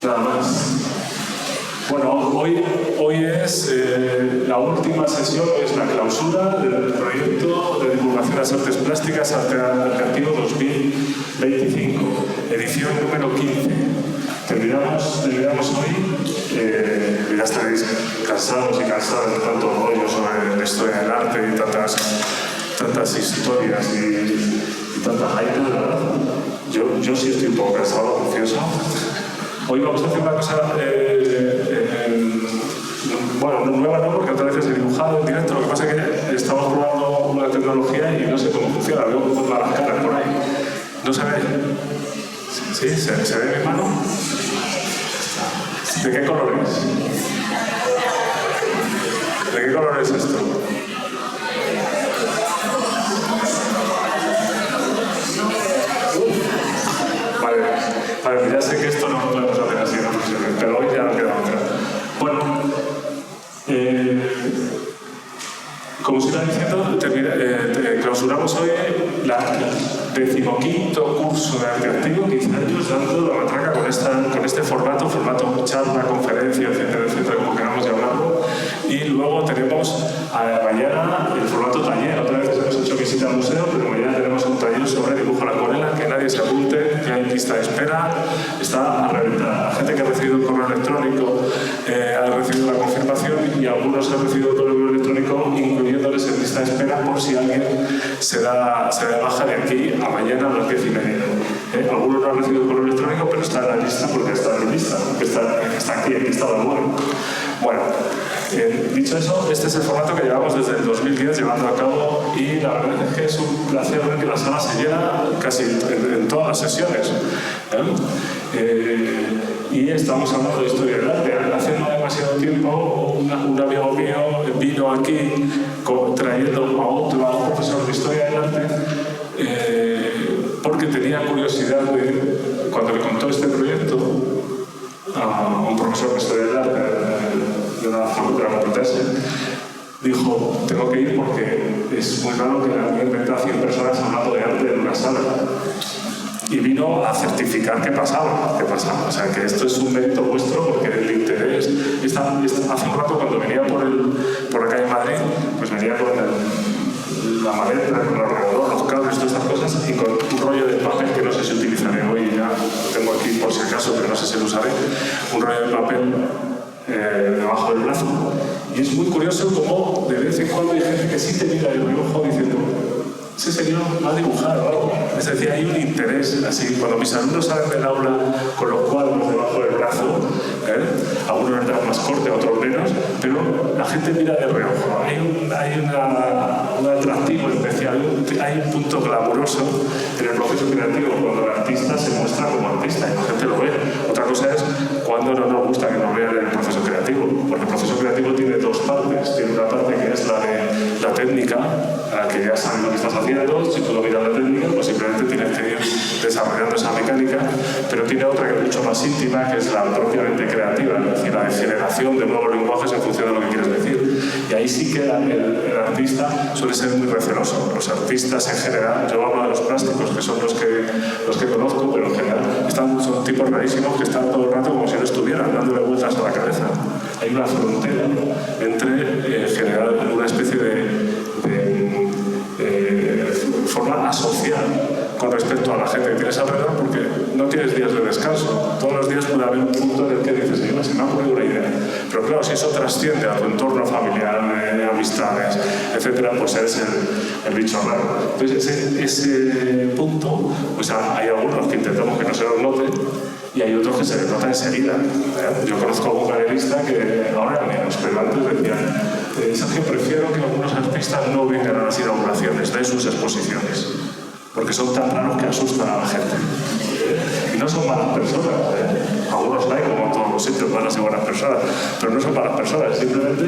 nada más. Bueno, hoy es la última sesión, es la clausura del proyecto de divulgación de las artes plásticas Arteactivo 2025, edición número 15. Terminamos hoy, ya estaréis cansados y cansadas de tanto rollo sobre la historia del arte y tantas historias y tantas hype, ¿verdad? Yo sí estoy un poco cansado, confieso. Hoy vamos a hacer una cosa, bueno, nueva no, porque otras veces he dibujado en directo. Lo que pasa es que estamos probando una tecnología y no sé cómo funciona. Veo cómo van las caras por ahí. ¿No se ve? ¿Sí? ¿Se ve mi mano? ¿De qué color es? ¿De qué color es esto? Vale, ya sé que esto no lo podemos hacer así, ¿no? Pero hoy ya no queda otra. Bueno, como os iba diciendo, clausuramos hoy el 15º curso de Arteactivo, 15 años dando la matraca con este formato charla, conferencia, etcétera, como queramos llamarlo. Y luego tenemos mañana el formato taller. Otra vez hemos hecho visita al museo, pero mañana tenemos un taller sobre dibujo a la acuarela, que nadie se apunte, que hay lista de espera, está a reventar. La gente que ha recibido el correo electrónico ha recibido la confirmación y algunos han recibido el correo electrónico incluyéndoles en lista de espera por si alguien se da baja de aquí a mañana a las 10:30. Algunos no han recibido el correo electrónico, pero está en la lista porque está en mi lista, está aquí está la web. Bueno, dicho eso, este es el formato que llevamos desde el 2010 llevando a cabo y la verdad es que es un placer ver que la sala se llena casi en todas las sesiones. Y estamos hablando de historia del arte. Hace no demasiado tiempo un amigo mío vino aquí trayendo a un profesor de historia del arte porque tenía curiosidad cuando le contó este proyecto a un profesor de historia del arte de la Facultad Complutense, dijo, tengo que ir porque es muy raro que alguien meta a 100 personas hablando de arte en una sala. Y vino a certificar que pasaba. O sea, que esto es un mérito vuestro porque el interés... hace un rato cuando venía por acá en Madrid, pues venía con la maleta, con el ordenador, los cables, todas estas cosas, y con un rollo de papel que no sé si utilizaré hoy, ya lo tengo aquí por si acaso, pero no sé si lo usaré, un rollo de papel debajo del brazo. Y es muy curioso cómo de vez en cuando hay gente que sí te mira el reojo diciendo, ese señor va a dibujar o algo. Es decir, hay un interés así. Cuando mis alumnos salen del aula con los cuadros debajo del brazo, algunos les dan más corte, a otros menos, pero la gente mira de reojo. Hay un atractivo especial, hay un punto glamuroso en el proceso creativo cuando el artista se muestra como artista y la gente lo ve. Otra cosa es cuando no nos gusta que nos vean en el proceso creativo, porque el proceso creativo tiene dos partes. Tiene una parte que es la de la técnica, que ya sabes lo que estás haciendo. Si tú no miras la técnica, pues simplemente tienes que ir desarrollando esa mecánica, pero tiene otra que es mucho más íntima, que es la propiamente creativa, es decir, la de generación de nuevos lenguajes en función de lo que quieres decir. Y ahí sí que el artista suele ser muy receloso. Los artistas en general, yo hablo de los plásticos, que son los que conozco, pero en general son tipos rarísimos que están todo el rato como si no estuvieran dándole vueltas a la cabeza. Hay una frontera entre generar una especie de forma asocial con respecto a la gente que tienes alrededor, porque no tienes días de descanso. Todos los días puede haber un punto en el que dices, se me ha ocurrido una idea. Pero claro, si eso trasciende a tu entorno familiar, amistades, etcétera, pues eres el bicho raro. Entonces, ese punto, pues hay algunos que intentamos que no se nos note y hay otros que se les nota enseguida. Yo conozco a un galerista que ahora menos, pero antes decía, Sergio, prefiero que algunos artistas no vengan a las inauguraciones de sus exposiciones, porque son tan raros que asustan a la gente. Y no son malas personas, algunos hay, como en todos los sitios, malas y buenas personas, pero no son malas personas, simplemente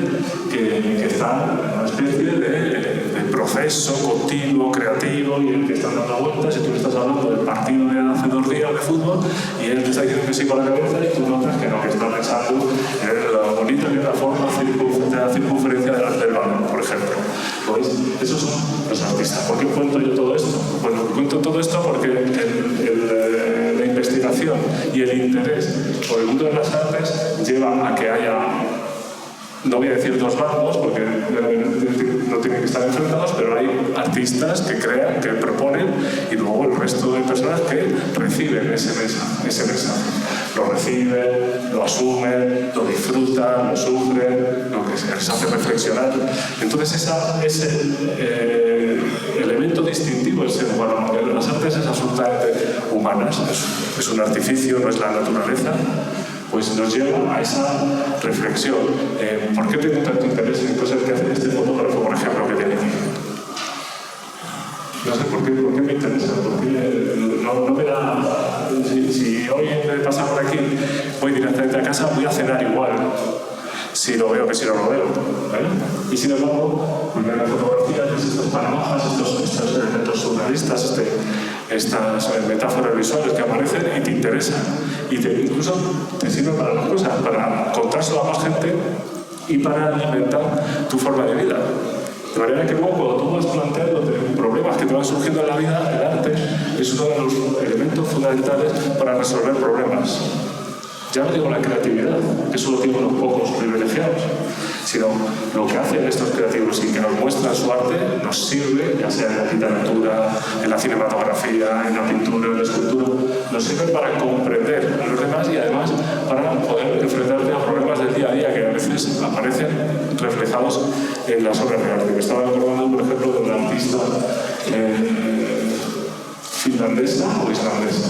que están en una especie de proceso continuo, creativo, y el que están dando vueltas, y tú le estás hablando del partido de hace 2 días de fútbol, y él te está diciendo que sí con la cabeza, y tú notas que no, que está pensando en lo bonito que es la forma de la circunferencia del balón, por ejemplo. ¿Veis? Esos son los artistas. ¿Por qué cuento yo todo esto? Bueno, cuento todo esto porque la investigación y Y el interés por el mundo de las artes lleva a que haya, no voy a decir dos bandos, porque no tienen que estar enfrentados, pero hay artistas que crean, que proponen, y luego el resto de personas que reciben ese mensaje. Lo reciben, lo asumen, lo disfrutan, lo sufren, lo que les hace reflexionar. Entonces ese elemento distintivo del ser humano, porque las artes es absolutamente humanas, es un artificio, no es la naturaleza, pues nos lleva a esa reflexión. ¿Por qué tengo tanto interés en cosas que hace este fotógrafo, por ejemplo, que tiene aquí? No sé por qué me interesa, porque no me da... Si hoy me pasa por aquí, voy directamente a casa, voy a cenar igual, si lo veo que si no lo veo, ¿vale? Y sin embargo, pues ver la fotografía, estos paradojas, estos elementos surrealistas, estas metáforas visuales que aparecen y te interesan. Y incluso te sirven para las cosas, para contárselo a más gente y para alimentar tu forma de vida. De manera que luego, cuando tú vas planteando problemas que te van surgiendo en la vida, el arte es uno de los elementos fundamentales para resolver problemas. Ya no digo la creatividad, que eso lo tienen unos pocos privilegiados, sino lo que hacen estos creativos y que nos muestran su arte nos sirve, ya sea en la literatura, en la cinematografía, en la pintura, en la escultura, nos sirve para comprender a los demás y además para poder enfrentarte a problemas del día a día que a veces aparecen reflejados en las obras de arte. Me estaba acordando, por ejemplo, de una artista finlandesa o islandesa,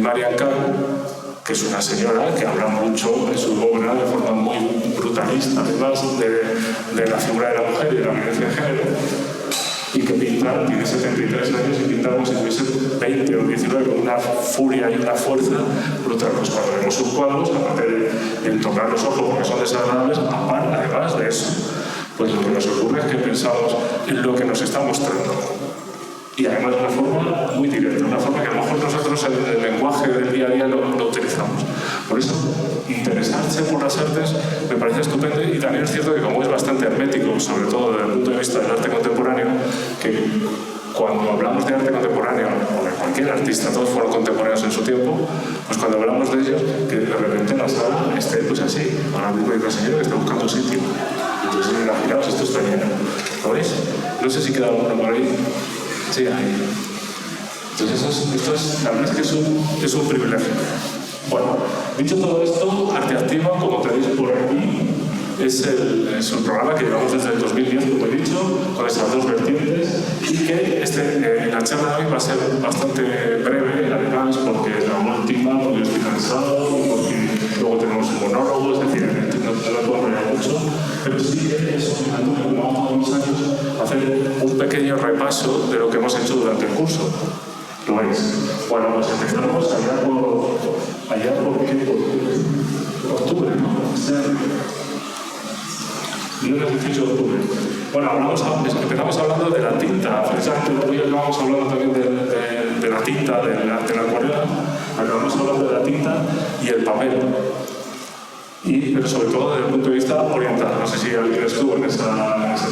Marian Kahn, que es una señora que habla mucho en su obra de forma muy brutalista, además de la figura de la mujer y de la violencia de género, y que pinta, tiene 73 años y pinta como si tuviese 20 o 19, con una furia y una fuerza brutal. Pues cuando vemos sus cuadros, aparte de tocar los ojos porque son desagradables, además de eso, pues lo que nos ocurre es que pensamos en lo que nos está mostrando. Y además de una forma muy directa, una forma que a lo mejor nosotros en el lenguaje del día a día lo utilizamos. Por eso, interesarse por las artes me parece estupendo, y también es cierto que como es bastante hermético, sobre todo desde el punto de vista del arte contemporáneo, que cuando hablamos de arte contemporáneo, o de cualquier artista, todos fueron contemporáneos en su tiempo, pues cuando hablamos de ellos, que de repente la sala esté pues así, ahora mismo hay una señora que está buscando un sitio. Entonces, imaginaos, esto está lleno. ¿Lo veis? No sé si queda alguno por ahí. Sí, ahí. Entonces, la verdad es que es un privilegio. Bueno, dicho todo esto, Arte Activa, como tenéis por aquí, es un programa que llevamos desde el 2010, como he dicho, con esas dos vertientes, y que la charla de hoy va a ser bastante breve, además, porque es la última, porque yo estoy cansado, porque luego tenemos un monólogo, es decir, no puedo hablar mucho, pero sí que es un momento que vamos a unos años a hacer un pequeño repaso de lo que hemos hecho durante el curso. ¿Lo veis? Bueno, pues empezamos allá por octubre, ¿no? Viernes 18 de octubre. Bueno, empezamos hablando de la tinta. Precisamente hoy acabamos hablando también de la tinta, de la acuarela. Acabamos hablando de la tinta y el papel. Pero sobre todo desde el punto de vista oriental. No sé si alguien estuvo en esa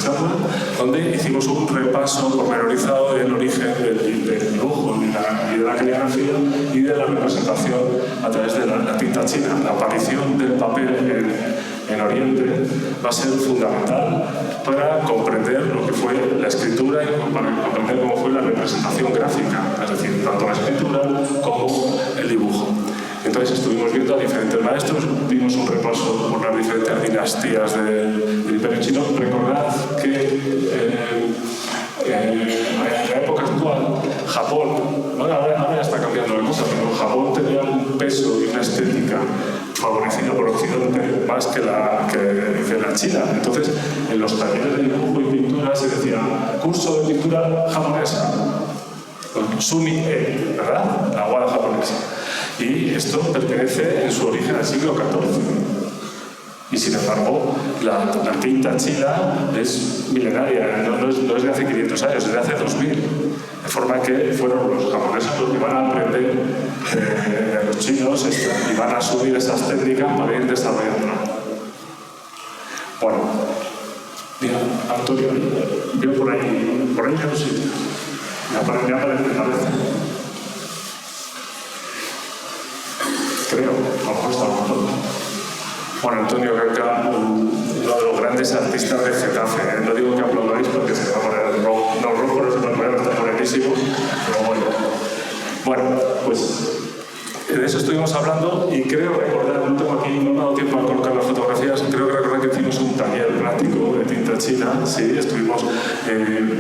charla, donde hicimos un repaso pormenorizado del origen del dibujo y de la caligrafía y de la representación a través de la tinta china. La aparición del papel en Oriente va a ser fundamental para comprender lo que fue la escritura y para comprender cómo fue la representación gráfica, es decir, tanto la escritura como el dibujo. Entonces estuvimos viendo a diferentes maestros, dimos un repaso por las diferentes dinastías del Imperio Chino. Recordad que en la época actual, Japón, bueno, ahora ya está cambiando la cosa, pero Japón tenía un peso y una estética favorecida por Occidente más que la China. Entonces, en los talleres de dibujo y pintura se decía curso de pintura japonesa, Sumi-e, ¿verdad? La guada japonesa. Y esto pertenece en su origen al siglo XIV. Y sin embargo, la tinta china es milenaria, no es de hace 500 años, es de hace 2000. De forma que fueron los japoneses los que van a aprender de los chinos y van a asumir esas técnicas para ir desarrollándolas. Bueno, mira, Antonio, veo por ahí ya no sé. Me aparece. creo, a lo mejor está mejor. Bueno, Antonio Caca, uno de los grandes artistas de Getafe, ¿eh? No digo que aplaudáis porque se va a poner rojo, no rojo, no se va a poner, está morenísimo, pero bueno. Bueno, pues de eso estuvimos hablando y creo recordar, no tengo aquí, no me ha dado tiempo a colocar las fotografías, creo que recordar que hicimos un taller práctico de tinta china, sí, estuvimos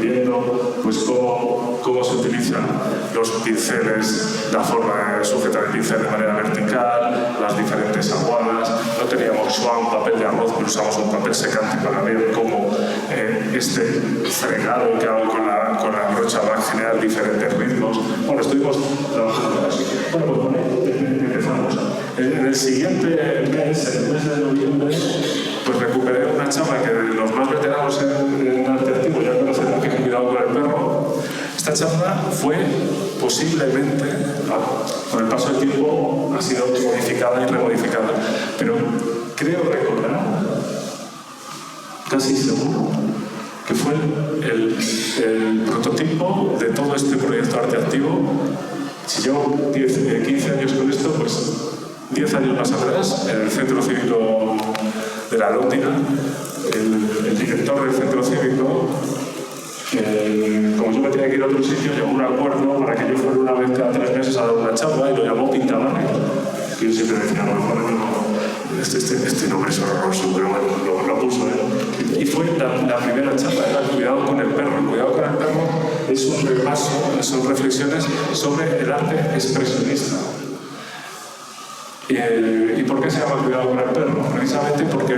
viendo pues cómo se utilizan los pinceles, la forma de sujetar el pincel de manera vertical, las diferentes aguadas. No teníamos swan, papel de arroz, pero usamos un papel secante para ver cómo este fregado que hago con la brocha va a generar diferentes ritmos. Bueno, estuvimos trabajando así. Bueno, pues con esto empezamos. En el siguiente mes, el mes de noviembre, pues recuperé una charla que los más veteranos en arte activo ya conocen, que he cuidado con el perro. Esta charla fue posiblemente, con el paso del tiempo, ha sido modificada y remodificada, pero creo recordar, casi seguro, que fue el prototipo de todo este proyecto Arte Activo. Si llevo 15 años con esto, pues 10 años más atrás, en el Centro Cívico de la Lóndiga, el director del Centro Cívico, como yo me tenía que ir a otro sitio, llegó a un acuerdo para que yo fuera una vez cada 3 meses a dar una charla y lo llamó Pintabarrios. Que yo siempre decía, a lo mejor este nombre es horroroso, pero bueno, lo puso él. Y fue la primera charla, era Cuidado con el perro. El Cuidado con el perro es un repaso, son reflexiones sobre el arte expresionista. ¿Y por qué se llama Cuidado con el perro? Precisamente porque,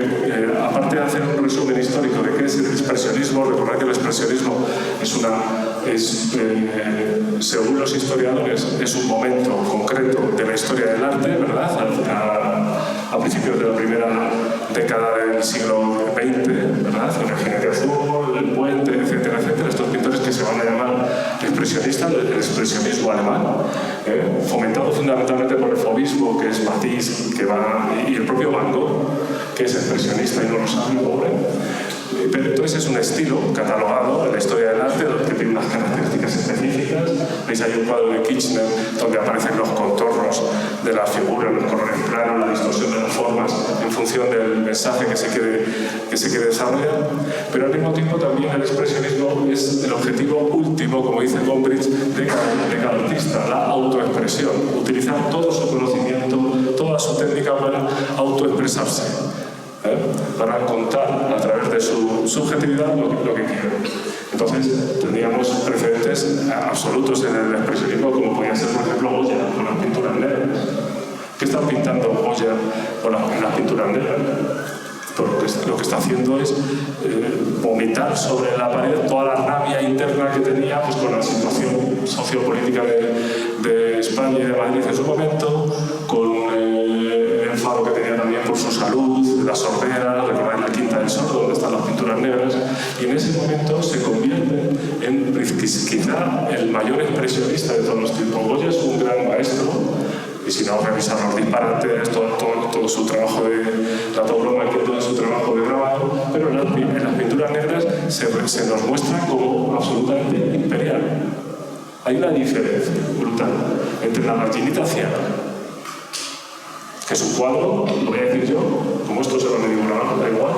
aparte de hacer un resumen histórico de qué es el expresionismo, recordad que el expresionismo según los historiadores, es un momento concreto de la historia del arte, ¿verdad? A principios de la primera década del siglo XX, ¿verdad? El Jinete Azul, el Puente, etcétera, etcétera. Estos pintores que se van a llamar expresionistas, el expresionismo alemán, fomentado fundamentalmente por el fauvismo, que es Matisse, y el propio Van Gogh, que es expresionista y no lo sabe, pobre. Pero entonces es un estilo catalogado en la historia del arte que tiene unas características específicas. Veis ahí un cuadro de Kirchner donde aparecen los contornos de la figura, los colores planos, la distorsión de las formas en función del mensaje que se quiere desarrollar. Pero al mismo tiempo también el expresionismo es el objetivo último, como dice Gombrich, de cada artista, la autoexpresión, utilizar todo su conocimiento, toda su técnica para autoexpresarse. Para contar a través de su subjetividad lo que quieren. Entonces tendríamos precedentes absolutos en el expresionismo, como podía ser, por ejemplo, Goya con las pinturas negras. ¿Qué está pintando Goya con las pinturas negras? Pues lo que está haciendo es vomitar sobre la pared toda la rabia interna que tenía pues, con la situación sociopolítica de España y de Madrid en su momento, con el enfado que tenía también por su salud, la sordera, recordar la Quinta del Sordo, donde están las pinturas negras, y en ese momento se convierte en quizá el mayor expresionista de todos los tiempos. Goya es un gran maestro, y si no, revisar los disparates, todo su trabajo de la tauromaquia, todo su trabajo de grabado, pero en las pinturas negras se nos muestra como absolutamente imperial. Hay una diferencia brutal entre la marginita ciega, que es un cuadro, lo voy a decir yo, como esto se lo me digo una da igual,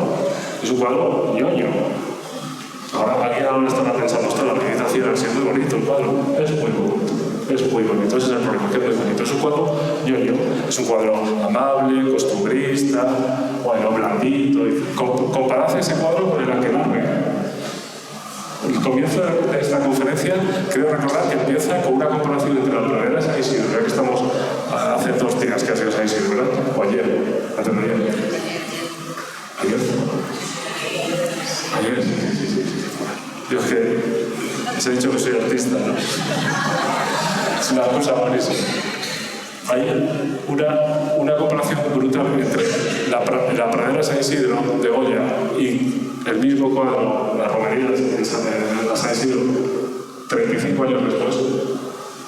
es un cuadro ñoño. Ahora alguien ahora estará pensando, la marginita ciega, si es muy bonito el cuadro, es muy bonito. Es muy bonito, ese es el problema, que es muy bonito. Es un cuadro ñoño, es un cuadro amable, costumbrista, bueno, blandito. Comparad ese cuadro con el aquelarre. El comienzo de esta conferencia, creo recordar que empieza con una comparación entre la pradera de San Isidro, ya que estamos hace 2 días que ha sido San Isidro, ¿verdad? O ayer, antes de ayer. Ayer, sí. Yo es que les he dicho que soy artista, ¿no? Es una cosa buenísima. Hay una comparación brutal entre la pradera de San Isidro de Goya y el mismo cuadro, la romería de San Isidro, 35 años después,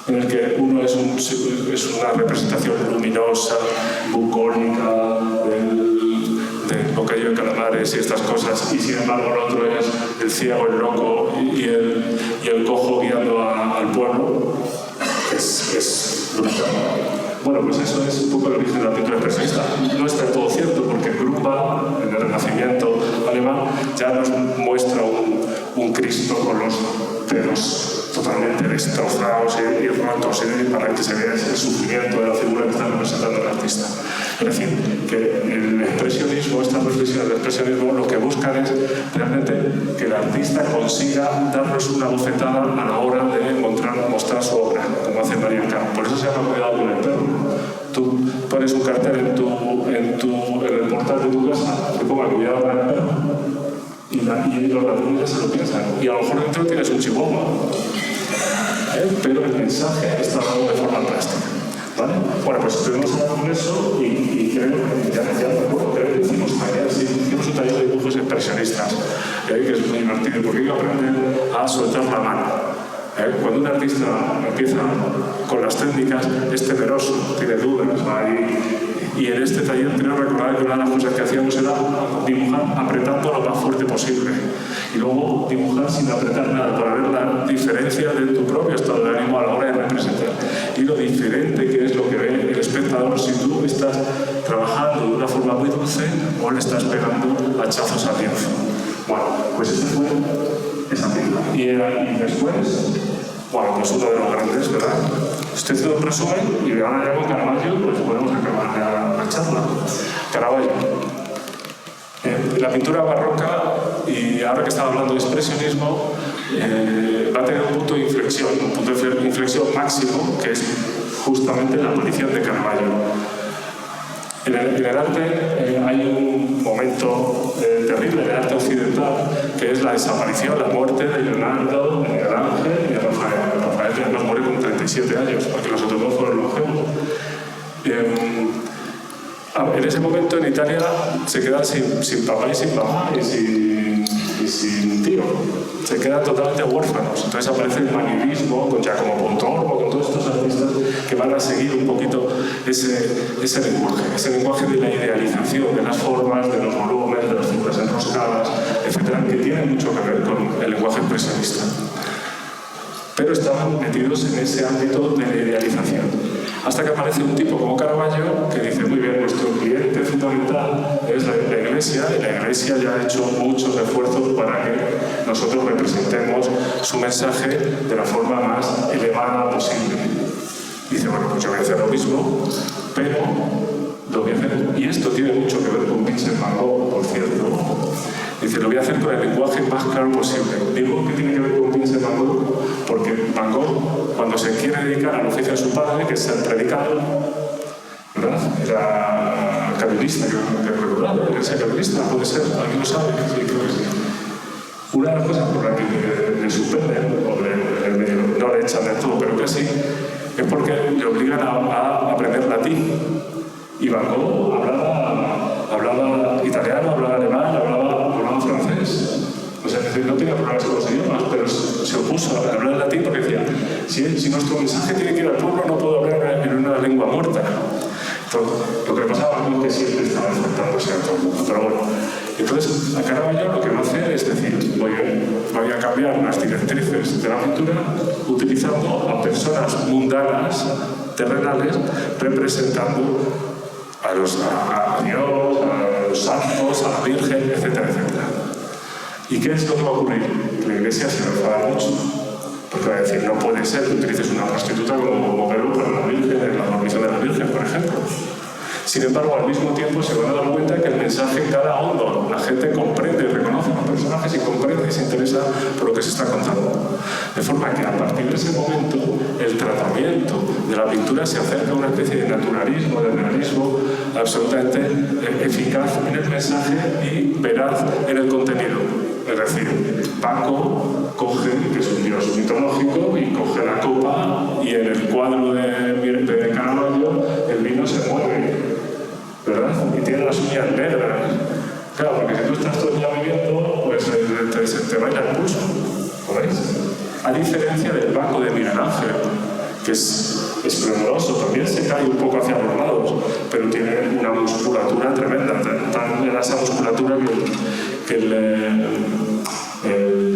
en el que uno es una representación luminosa, bucólica, del bocadillo de calamares y estas cosas, y sin embargo el otro es el ciego, el loco y el cojo guiando al pueblo. Es brutal. Bueno, pues eso es un poco el origen de la pintura expresionista. No está del todo cierto, porque Grünwald, en el Renacimiento alemán, ya nos muestra un Cristo con los dedos totalmente destrozados y rotos, para que se vea ese sufrimiento de la figura que está representando el artista. Es decir, que el expresionismo, estas reflexiones del expresionismo, lo que buscan es realmente que el artista consiga darnos una bofetada a la hora de mostrar su obra, como hace María Camp. Por eso se llama Cuidado con el perro. Tú pones un cartel en el portal de tu casa que ponga Cuidado con el perro, y los ladrones se lo piensan. Y a lo mejor dentro tienes un chihuahua, pero el mensaje está dado de forma plástica. ¿Vale? Bueno, pues estuvimos hablando de eso y creo que ya recuerdo, creo que hicimos un taller de dibujos expresionistas, que es muy divertido porque hay que aprender a soltar la mano. Cuando un artista empieza con las técnicas, es temeroso, tiene dudas, y en este taller quiero recordar que una de las cosas que hacíamos era dibujar apretando lo más fuerte posible y luego dibujar sin apretar nada para ver la diferencia de tu propio estado de ánimo a la hora de representar y lo diferente que es lo que ve el espectador si tú estás trabajando de una forma muy dulce o le estás pegando hachazos al lienzo. Bueno, pues esa fue esa película. Y después, bueno, pues uno de los grandes, ¿verdad? Estoy haciendo un resumen y ahora ya con Caravaggio pues podemos acabar la charla. Caravaggio. La pintura barroca, y ahora que estaba hablando de expresionismo, va a tener un punto de inflexión máximo, que es justamente la aparición de Caravaggio. En el arte hay un momento terrible en el arte occidental, que es la desaparición, la muerte de Leonardo, de Miguel Ángel y de Rafael. Rafael ya nos muere con 37 años, porque los otros dos fueron longevos. En ese momento en Italia se quedan sin papá y sin mamá y sin tío. Se quedan totalmente huérfanos. Entonces aparece el manierismo con Giacomo Pontormo, con todos estos artistas que van a seguir un poquito ese lenguaje de la idealización, de las formas, de los volúmenes, de las figuras enroscadas, etcétera, que tiene mucho que ver con el lenguaje expresionista. Pero estaban metidos en ese ámbito de la idealización. Hasta que aparece un tipo como Caravaggio que dice, muy bien, nuestro cliente fundamental es la Iglesia, y la Iglesia ya ha hecho muchos esfuerzos para que nosotros representemos su mensaje de la forma más elevada posible. Dice, bueno, pues yo voy a hacer lo mismo, pero lo voy a hacer, y esto tiene mucho que ver con Vincent Van Gogh, por cierto. Dice, lo voy a hacer con el lenguaje más claro posible. Digo que tiene que ver con Vincent Van Gogh, porque Van Gogh, cuando se quiere dedicar al oficio de su padre, que es el predicado, ¿verdad? Era carmelista, que recordaba, que era carmelista, puede ser, ¿alguien lo sabe? Sí, creo que sí. Una de las cosas por las que le suspenden, o no le echan del todo, pero casi, es porque le obligan a aprender latín. Y Van Gogh hablaba italiano, hablaba alemán, hablaba francés. O sea, no tenía problemas con los idiomas, pero se opuso a hablar latín porque decía, si nuestro mensaje tiene que ir al pueblo, no puedo hablar en una lengua muerta. Entonces, lo que pasaba es que siempre estaba enfrentándose a todo el mundo. Pero bueno, entonces a Caravaggio lo que va a hacer es decir, voy a cambiar las directrices de la pintura utilizando a personas mundanas, terrenales, representando a Dios, a los santos, a la Virgen, etcétera, etcétera. ¿Y qué es lo que va a ocurrir? Que la Iglesia se va a enfadar mucho. Porque va a decir, no puede ser que utilices una prostituta como modelo para la Virgen, en la adornición de la Virgen, por ejemplo. Sin embargo, al mismo tiempo se van a dar cuenta que el mensaje cala hondo. La gente comprende, reconoce a los personajes y comprende y se interesa por lo que se está contando. De forma que a partir de ese momento, el tratamiento de la pintura se acerca a una especie de naturalismo, de realismo absolutamente eficaz en el mensaje y veraz en el contenido. Es decir, Paco coge, que es un dios mitológico, y coge la copa y en el cuadro de Caravaggio el vino se mueve, ¿verdad? Y tiene las uñas negras. Claro, porque si tú estás todo el día bebiendo, pues te baila el pulso, ¿lo veis? A diferencia del Paco de Miguel Ángel, que es esplendoroso, también se cae un poco hacia los lados, pero tiene una musculatura tremenda, tan era esa musculatura que el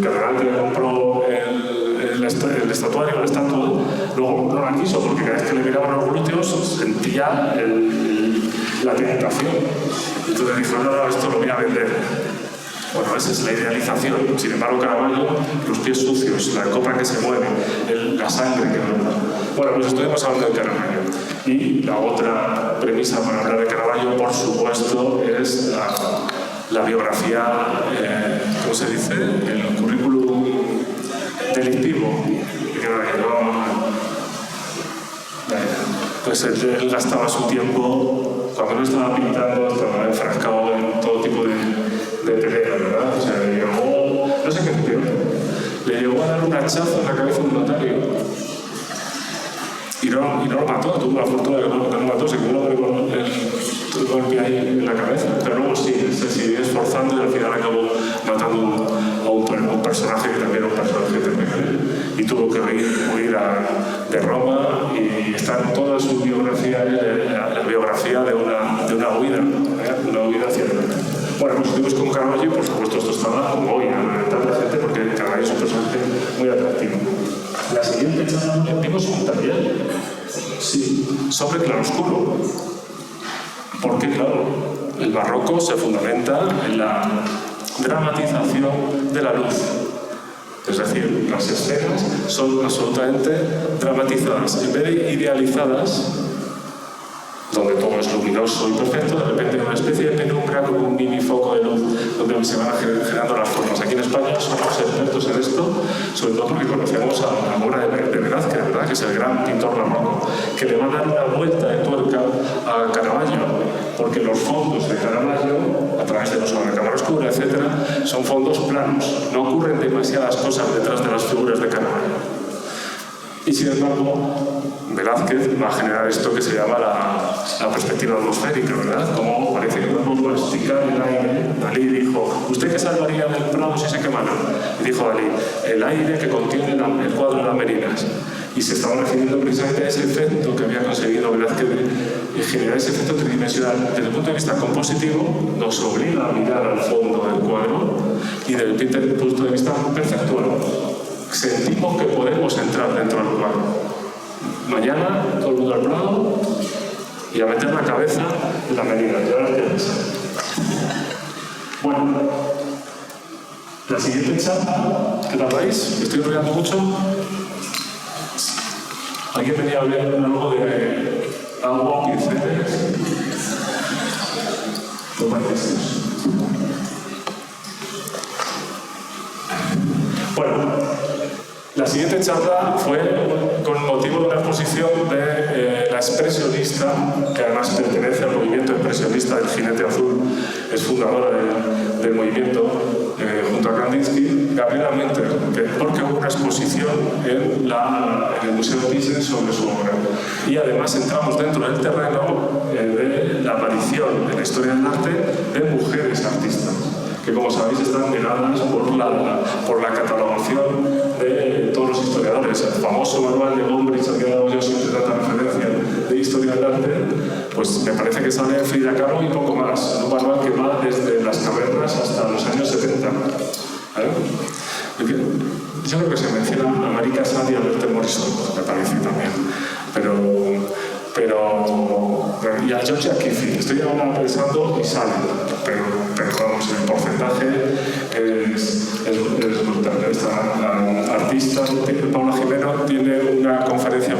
cardenal que le compró el estatuario, la estatua, luego no la quiso porque cada vez que le miraban los glúteos sentía la tentación. Entonces dijo, no, esto lo voy a vender. Bueno, esa es la idealización. Sin embargo, Caravaggio, los pies sucios, la copa que se mueve, la sangre que brota. Bueno, pues estuvimos hablando de Caravaggio. Y la otra premisa para hablar de Caravaggio, por supuesto, es la biografía, ¿cómo se dice? El currículum delictivo de Caravaggio. Pues él gastaba su tiempo, cuando no estaba pintando, estaba enfrascado en todo tipo de pelea, ¿verdad? O sea, le llegó, no sé qué peor, le llegó a dar un hachazo en la cabeza a un notario y no lo mató, tuvo la fortuna de que no lo mató, se quedó con el golpe ahí en la cabeza, pero luego sí, se siguió esforzando y al final acabó matando a un personaje que también era un personaje terminal y tuvo que huir de Roma y está en toda su biografía, la biografía de una huida, una huida hacia adelante. Bueno, pues estuvimos con Caravaggio y por supuesto esto estaba como hoy a tanta gente porque Caravaggio es un personaje muy atractivo. La siguiente charla vimos un taller, sí, sobre claroscuro. Porque claro, el barroco se fundamenta en la dramatización de la luz. Es decir, las escenas son absolutamente dramatizadas. En vez de idealizadas, donde todo es luminoso y perfecto, de repente hay una especie de penumbra como un mini foco de luz donde se van generando las formas. Aquí en España somos expertos en esto, sobre todo porque conocemos a la obra de Velázquez, ¿verdad? Que es el gran pintor barroco, que le va a dar una vuelta de tuerca a Caravaggio, porque los fondos de Caravaggio, a través de los sobrecámara oscura, etc., son fondos planos, no ocurren demasiadas cosas detrás de las figuras de Caravaggio. Y sin embargo, Velázquez va a generar esto que se llama la perspectiva atmosférica, ¿verdad? Como parece que podemos masticar el aire. Dalí dijo, ¿usted qué salvaría del Prado si se quemara? Y dijo Dalí, el aire que contiene el cuadro de las Merinas. Y se estaba refiriendo precisamente a ese efecto que había conseguido Velázquez de generar ese efecto tridimensional. Desde el punto de vista compositivo, nos obliga a mirar al fondo del cuadro y desde el punto de vista perceptual, sentimos que podemos entrar dentro del cuadro. Mañana, todo el mundo al Prado y a meter la cabeza en la medida. ¿Ya lo tienes? Bueno, la siguiente charla, ¿qué tal vais? ¿Me estoy enrollando mucho? ¿Alguien venía a hablar algo de agua, pinceles? Toma estos. Bueno, la siguiente charla fue con motivo de una exposición de la expresionista, que además pertenece al movimiento expresionista del Jinete Azul, es fundadora del movimiento, junto a Kandinsky, Gabriela Menter, porque hubo una exposición en el Museo de Thyssen sobre su obra. Y además entramos dentro del terreno de la aparición en la historia del arte de mujeres artistas, que como sabéis están negadas por la catalogación de todos los historiadores. El famoso manual de Gombrich, al que he dado yo siempre tanta referencia de historia del arte, pues me parece que sale Frida Kahlo y poco más. Un manual que va desde las cavernas hasta los años 70. ¿Vale? Yo creo que se menciona a Marie Cassatt y a Berthe Morisot, me parece también. Y a Georgia Keefe, estoy ahora pensando y sale, pero vamos, el porcentaje es brutal. Esta artista, Paula Jimeno, tiene una conferencia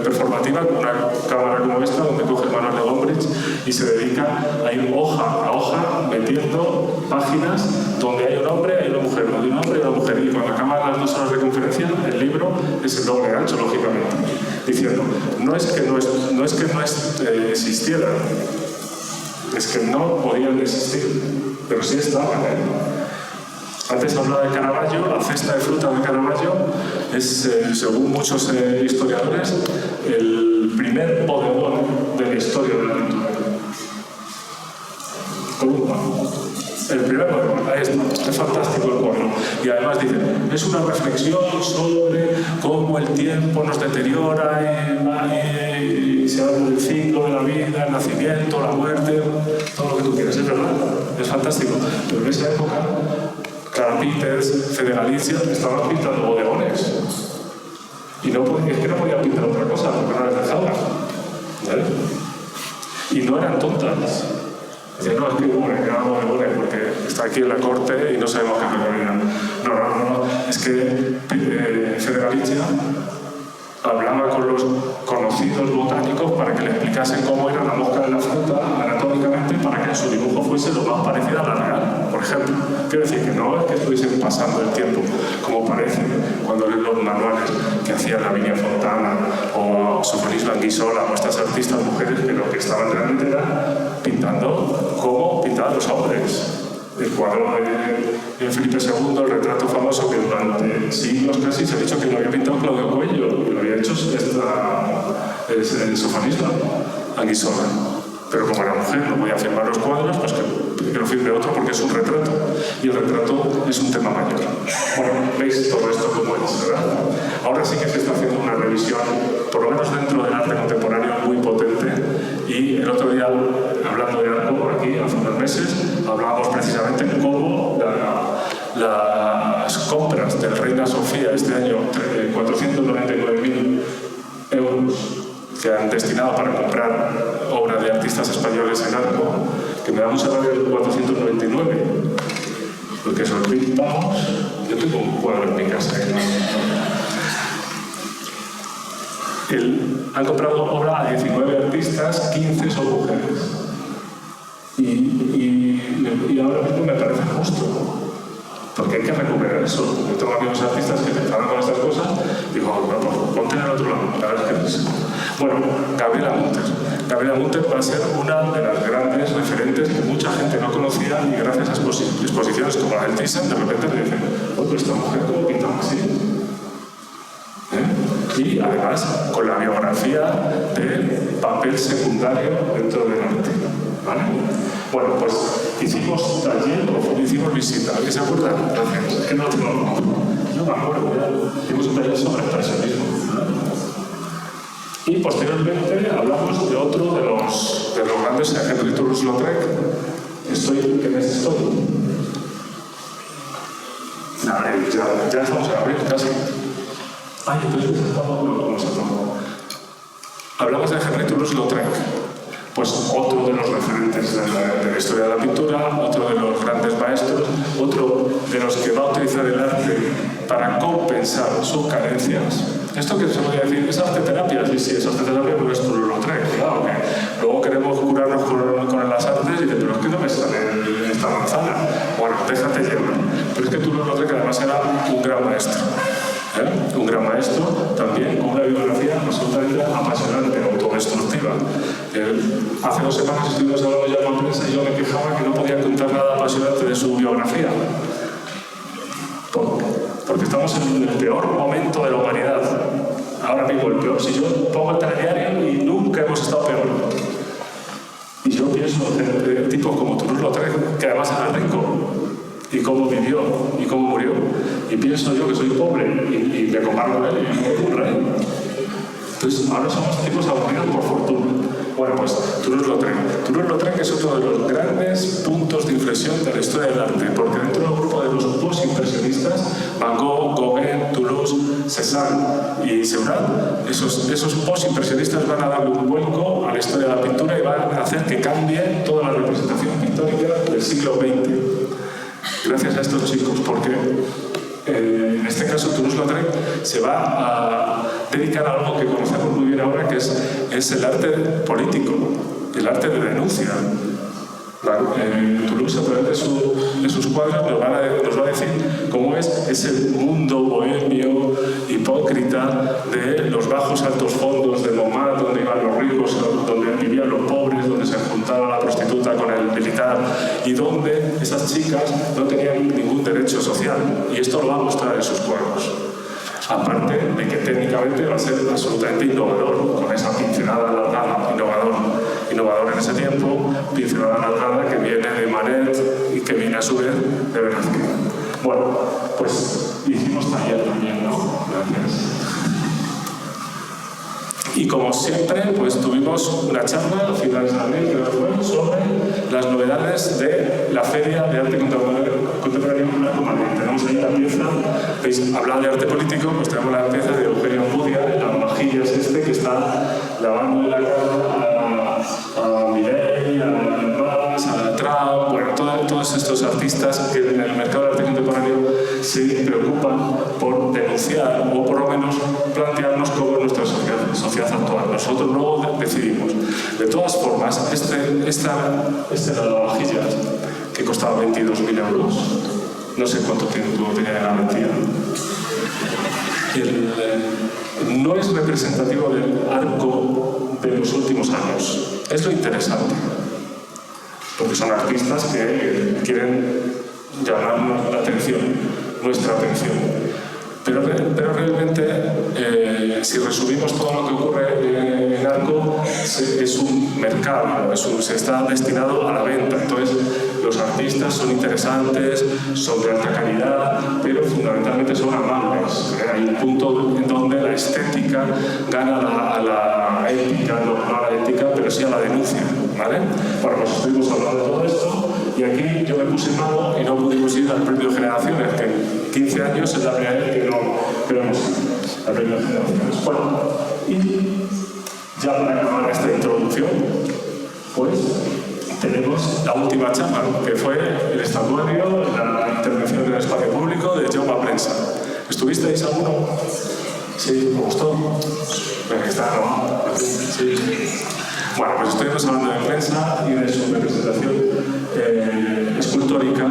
performativa con una cámara como esta, donde coge el manual de Gombrich y se dedica a ir hoja a hoja metiendo páginas donde hay un hombre, hay una mujer, donde hay un hombre y una mujer. Y cuando acaban las 2 horas de conferencia, el libro es el doble ancho, lógicamente, diciendo, no es que no existieran, es que no podían existir, pero sí estaban, Antes hablaba de Caravaggio, la cesta de fruta de Caravaggio es, según muchos historiadores, el primer bodegón de la historia de la pintura. Columba. El primer bodegón, ahí está, es fantástico el cuadro. Y además dice, es una reflexión sobre cómo el tiempo nos deteriora y se habla del ciclo de la vida, el nacimiento, la muerte, todo lo que tú quieras, es verdad, es fantástico. Pero en esa época, Clara Peters, Fede Galizia, estaban pintando bodegones. Y es que no podía pintar otra cosa porque no les dejaban, ¿vale? Y no eran tontas. Decían, no, es que bueno, porque está aquí en la corte y no sabemos qué prioridad. No. Es que Federica hablaba con los conocidos botánicos para que le explicasen cómo era la mosca de la fruta anatómicamente para que su dibujo fuese lo más parecido a la real, por ejemplo. Quiero decir que no es que estuviesen pasando el tiempo, como parece cuando leen los manuales que hacía Lavinia Fontana o Sofonisba Anguissola o estas artistas mujeres, que lo que estaban realmente era pintando cómo pintaban los hombres. El cuadro de Felipe II, el retrato famoso que durante siglos casi se ha dicho que lo había pintado Claudio Coello, que lo había hecho el Sofonisba Anguissola. Pero como era mujer, no podía firmar los cuadros, pues que lo firme otro porque es un retrato. Y el retrato es un tema mayor. Bueno, veis todo esto como es, ¿verdad? Ahora sí que se está haciendo una revisión, por lo menos dentro del arte contemporáneo, muy potente. Y el otro día, hablando de algo aquí, hace unos meses, hablábamos precisamente de cómo las compras del Reina Sofía este año, 499.000 euros, que han destinado para comprar obra de artistas españoles en arco, que me vamos a ver el 499, porque son 1.000 pavos. Yo tengo un cuadro en mi casa. Han comprado obra a 19 artistas, 15 son mujeres. Y ahora mismo me parece justo, porque hay que recuperar eso. Yo tengo amigos artistas que empezaron con estas cosas y digo, bueno, ponte en el otro lado, la verdad es que es. Bueno, Gabriela Munter. Gabriela Munter va a ser una de las grandes referentes que mucha gente no conocía y gracias a exposiciones como la del Thyssen, de repente le dicen, pero esta mujer, ¿cómo pintaba así? Y además con la biografía del papel secundario dentro del arte, ¿vale? Bueno, pues hicimos taller o hicimos visita. ¿Alguien se acuerda? Gracias. Es que no me acuerdo. Hicimos un taller sobre expresionismo, ¿no? Y posteriormente hablamos de otro de los grandes, Henri Toulouse-Lautrec. ¿Qué mes estoy? Nada, ya estamos en abril casi. Ay, entonces hablamos de Henri Toulouse-Lautrec, pues otro de los referentes de la historia de la pintura, otro de los grandes maestros, otro de los que va a utilizar el arte para compensar sus carencias. Esto que se podría decir, ¿es arte terapia? Sí, es arte terapia, pero es Toulouse-Lautrec, claro, que luego queremos curarnos con las artes y dices, pero es que no me sale esta manzana. Bueno, déjate llevar. Pero es que Toulouse-Lautrec además era un gran maestro. Un gran maestro, también con una biografía absolutamente apasionante, autodestructiva. Hace 2 semanas estuvimos hablando ya con la prensa y yo me quejaba que no podía contar nada apasionante de su biografía. Porque estamos en el peor momento de la humanidad. Ahora mismo el peor. Si yo pongo el telediario y nunca hemos estado peor. Y yo pienso en tipos como Toulouse-Lautrec, que además era rico, y cómo vivió y cómo murió. Y pienso yo que soy pobre y me comparo con él y soy un rey. Entonces, ahora somos tipos aburridos por fortuna. Bueno, pues Toulouse-Lautrec. Toulouse-Lautrec es otro de los grandes puntos de inflexión de la historia del arte, porque dentro del grupo de los post-impresionistas, Van Gogh, Gauguin, Toulouse, Cézanne y Seurat, esos post-impresionistas van a darle un vuelco a la historia de la pintura y van a hacer que cambie toda la representación pictórica del siglo XX. Gracias a estos chicos, porque en este caso Toulouse-Lautrec se va a dedicar a algo que conocemos muy bien ahora, que es el arte político, el arte de denuncia. Toulouse, a través de sus cuadros, nos va a decir cómo es ese mundo bohemio, hipócrita, de los bajos altos fondos de Montmartre, donde iban los ricos, donde vivían los pobres, donde se juntaba la prostituta con el militar y donde esas chicas no tenían ningún derecho social. Y esto lo va a mostrar en sus cuadros. Aparte de que técnicamente va a ser absolutamente innovador, con esa pincelada alargada, innovador en ese tiempo, pincelada alargada que viene de Manet y que viene a su vez de Velázquez. Bueno, pues hicimos taller también, ¿no? Gracias. Y como siempre, pues tuvimos una charla a finales de abril, creo que fue, sobre las novedades de la Feria de Arte Contemporáneo Arco Madrid. Tenemos ahí la pieza, ¿veis? Hablando de arte político, pues tenemos la pieza de Eugenio Ampudia, la vajilla es que está lavando la cara a Milei, a Mas, a Trump, bueno, todos estos artistas que en el mercado del arte contemporáneo se preocupan por denunciar o por lo menos plantearnos cómo es nuestra sociedad actual. Nosotros luego decidimos. De todas formas, este lavavajillas que costaba 22.000 euros, no sé cuánto tiempo tenía de garantía, no es representativo del arco de los últimos años. Es lo interesante, porque son artistas que quieren llamarnos la atención, nuestra atención. Pero realmente, si resumimos todo lo que ocurre en Arco, es un mercado, se está destinado a la venta. Entonces, los artistas son interesantes, son de alta calidad, pero fundamentalmente son amables. Hay un punto en donde la estética gana a la ética, no a la ética, pero sí a la denuncia, ¿vale? Bueno, pues estuvimos hablando de todo esto. Y aquí yo me puse malo y no pudimos ir al premio de Generaciones, que en 15 años es la primera vez que no hemos ido al premio de Generaciones. Bueno, y ya para acabar esta introducción, pues tenemos la última charla, que fue el estatuario, la intervención en el espacio público de Jaume Prensa. ¿Estuvisteis alguno? Sí, ¿me gustó? Venga, está grabado. Sí. Bueno, pues estuvimos hablando de Prensa y de su representación escultórica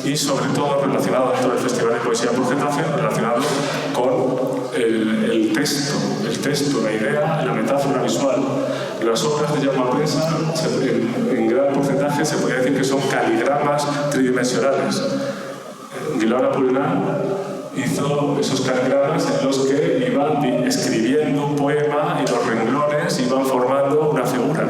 y sobre todo relacionado dentro del Festival de Poesía por Getafe, relacionado con el texto, la idea, la metáfora visual. Las obras de Jaume Prensa, en gran porcentaje, se podría decir que son caligramas tridimensionales. Guillaume Apollinaire hizo esos caligramas en los que iban escribiendo un poema y los renglones iban formando una figura.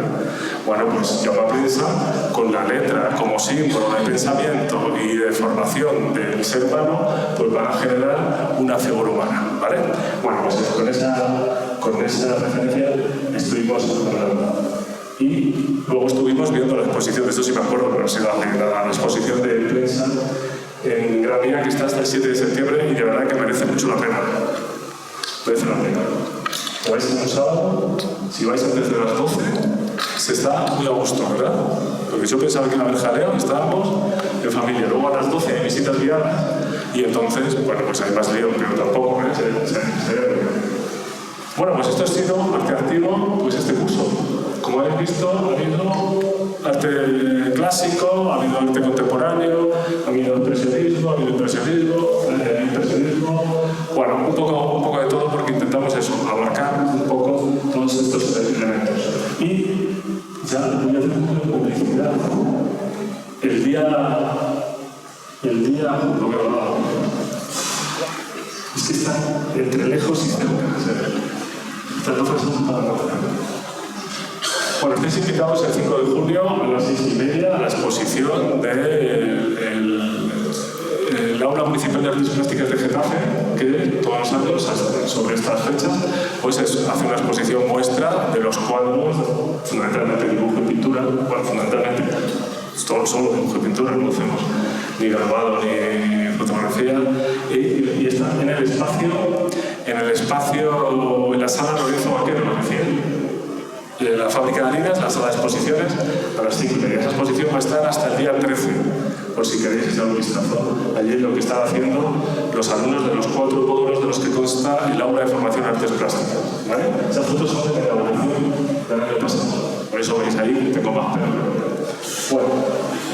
Bueno, pues Jaume Prensa, con la letra como símbolo de pensamiento y de formación del ser humano, pues van a generar una figura humana, ¿vale? Bueno, pues con esa referencia estuvimos hablando. Y luego estuvimos viendo la exposición, de eso sí me acuerdo, pero sí la exposición de Prensa en Gran Vía, que está hasta el 7 de septiembre y de verdad que merece mucho la pena. Merece la pena. Vais un sábado, si vais antes de las 12, se está muy a gusto, ¿verdad? Porque yo pensaba que iba a haber jaleo, estábamos en familia. Luego a las 12 hay visitas guiadas y entonces, bueno, pues hay más lío, pero tampoco, Bueno, pues esto ha sido arte activo, pues este curso. Como habéis visto, ha habido arte clásico, ha habido arte contemporáneo, ha habido impresionismo, bueno, un poco de todo porque intentamos eso, abarcar un poco todos estos elementos. Y ya voy a hacer un poco de publicidad. El día, lo que hablaba, es que está entre lejos y cerca. Estas cosas son para la. Bueno, estáis invitados el 5 de junio a las 6:30 a la exposición del Aula Municipal de Artes Plásticas de Getafe, que todos los años, sobre estas fechas, pues hace una exposición muestra de los cuadros, fundamentalmente dibujo y pintura, bueno, fundamentalmente solo dibujo y pintura, no hacemos ni grabado ni fotografía, y está en el espacio, en la sala Lorenzo Vaquero, lo decía. La fábrica de harinas, la sala de exposiciones, a las 5:30. Esa exposición va a estar hasta el día 13, por si queréis echar un vistazo. Allí lo que están haciendo los alumnos de los 4 módulos de los que consta el aula de formación en artes plásticas. ¿Vale? Esas fotos son de la evaluación del año pasado. Por eso veis ahí que tengo más pelo. Bueno,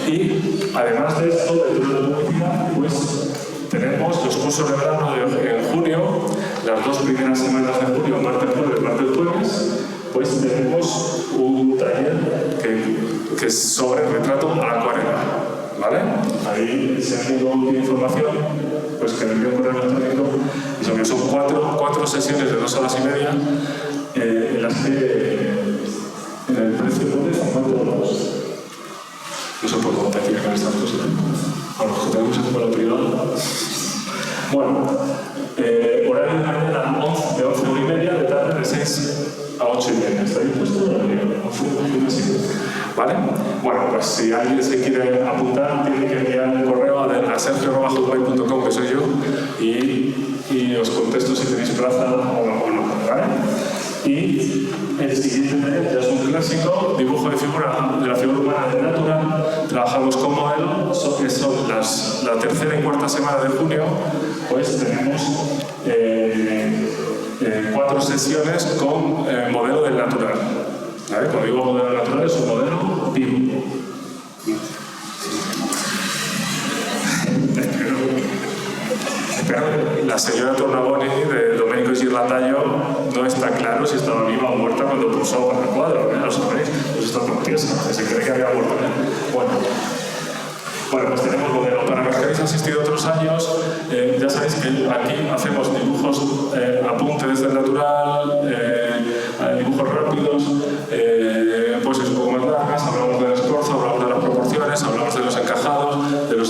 y además de esto, dentro de la publicidad, pues tenemos los cursos de verano en junio, las 2 primeras semanas de junio, martes, jueves, pues tenemos un taller que es sobre retrato a la acuarela, ¿vale? Ahí, si alguien tiene información, pues que me envíe un correo electrónico, y son 4 sesiones de 2 horas y media, en las que en el precio de 50 euros. No se puede contar con estas cosas. A los que tenemos en escuela privada. Bueno, horario de mañana de 11:30, de tarde de 6 a 8:30. ¿Está bien puesto? ¿Vale? Bueno, pues si alguien se quiere apuntar, tiene que enviar un correo a sergio@hotmail.com, que soy yo, y os contesto si tenéis plaza o no, ¿vale? Y el siguiente taller ya es un clásico, dibujo de la figura humana del natural. Trabajamos con modelos, que son la tercera y cuarta semana de junio, pues tenemos 4 sesiones con modelo del natural. ¿Vale? Cuando digo modelo del natural, es un modelo vivo. Espero la señora Tornaboni de Domenico Girlandaio no está claro si estaba viva o muerta cuando pulsó para el cuadro, ¿eh? Lo sabéis, pues está tan tiesa, se cree que había muerto. Bueno, pues tenemos modelo. Para los que habéis asistido otros años, ya sabéis que aquí hacemos dibujos, apuntes del natural, dibujos rápidos, pues es un poco más largas, hablamos del escorzo, hablamos de las proporciones, hablamos de los encajados,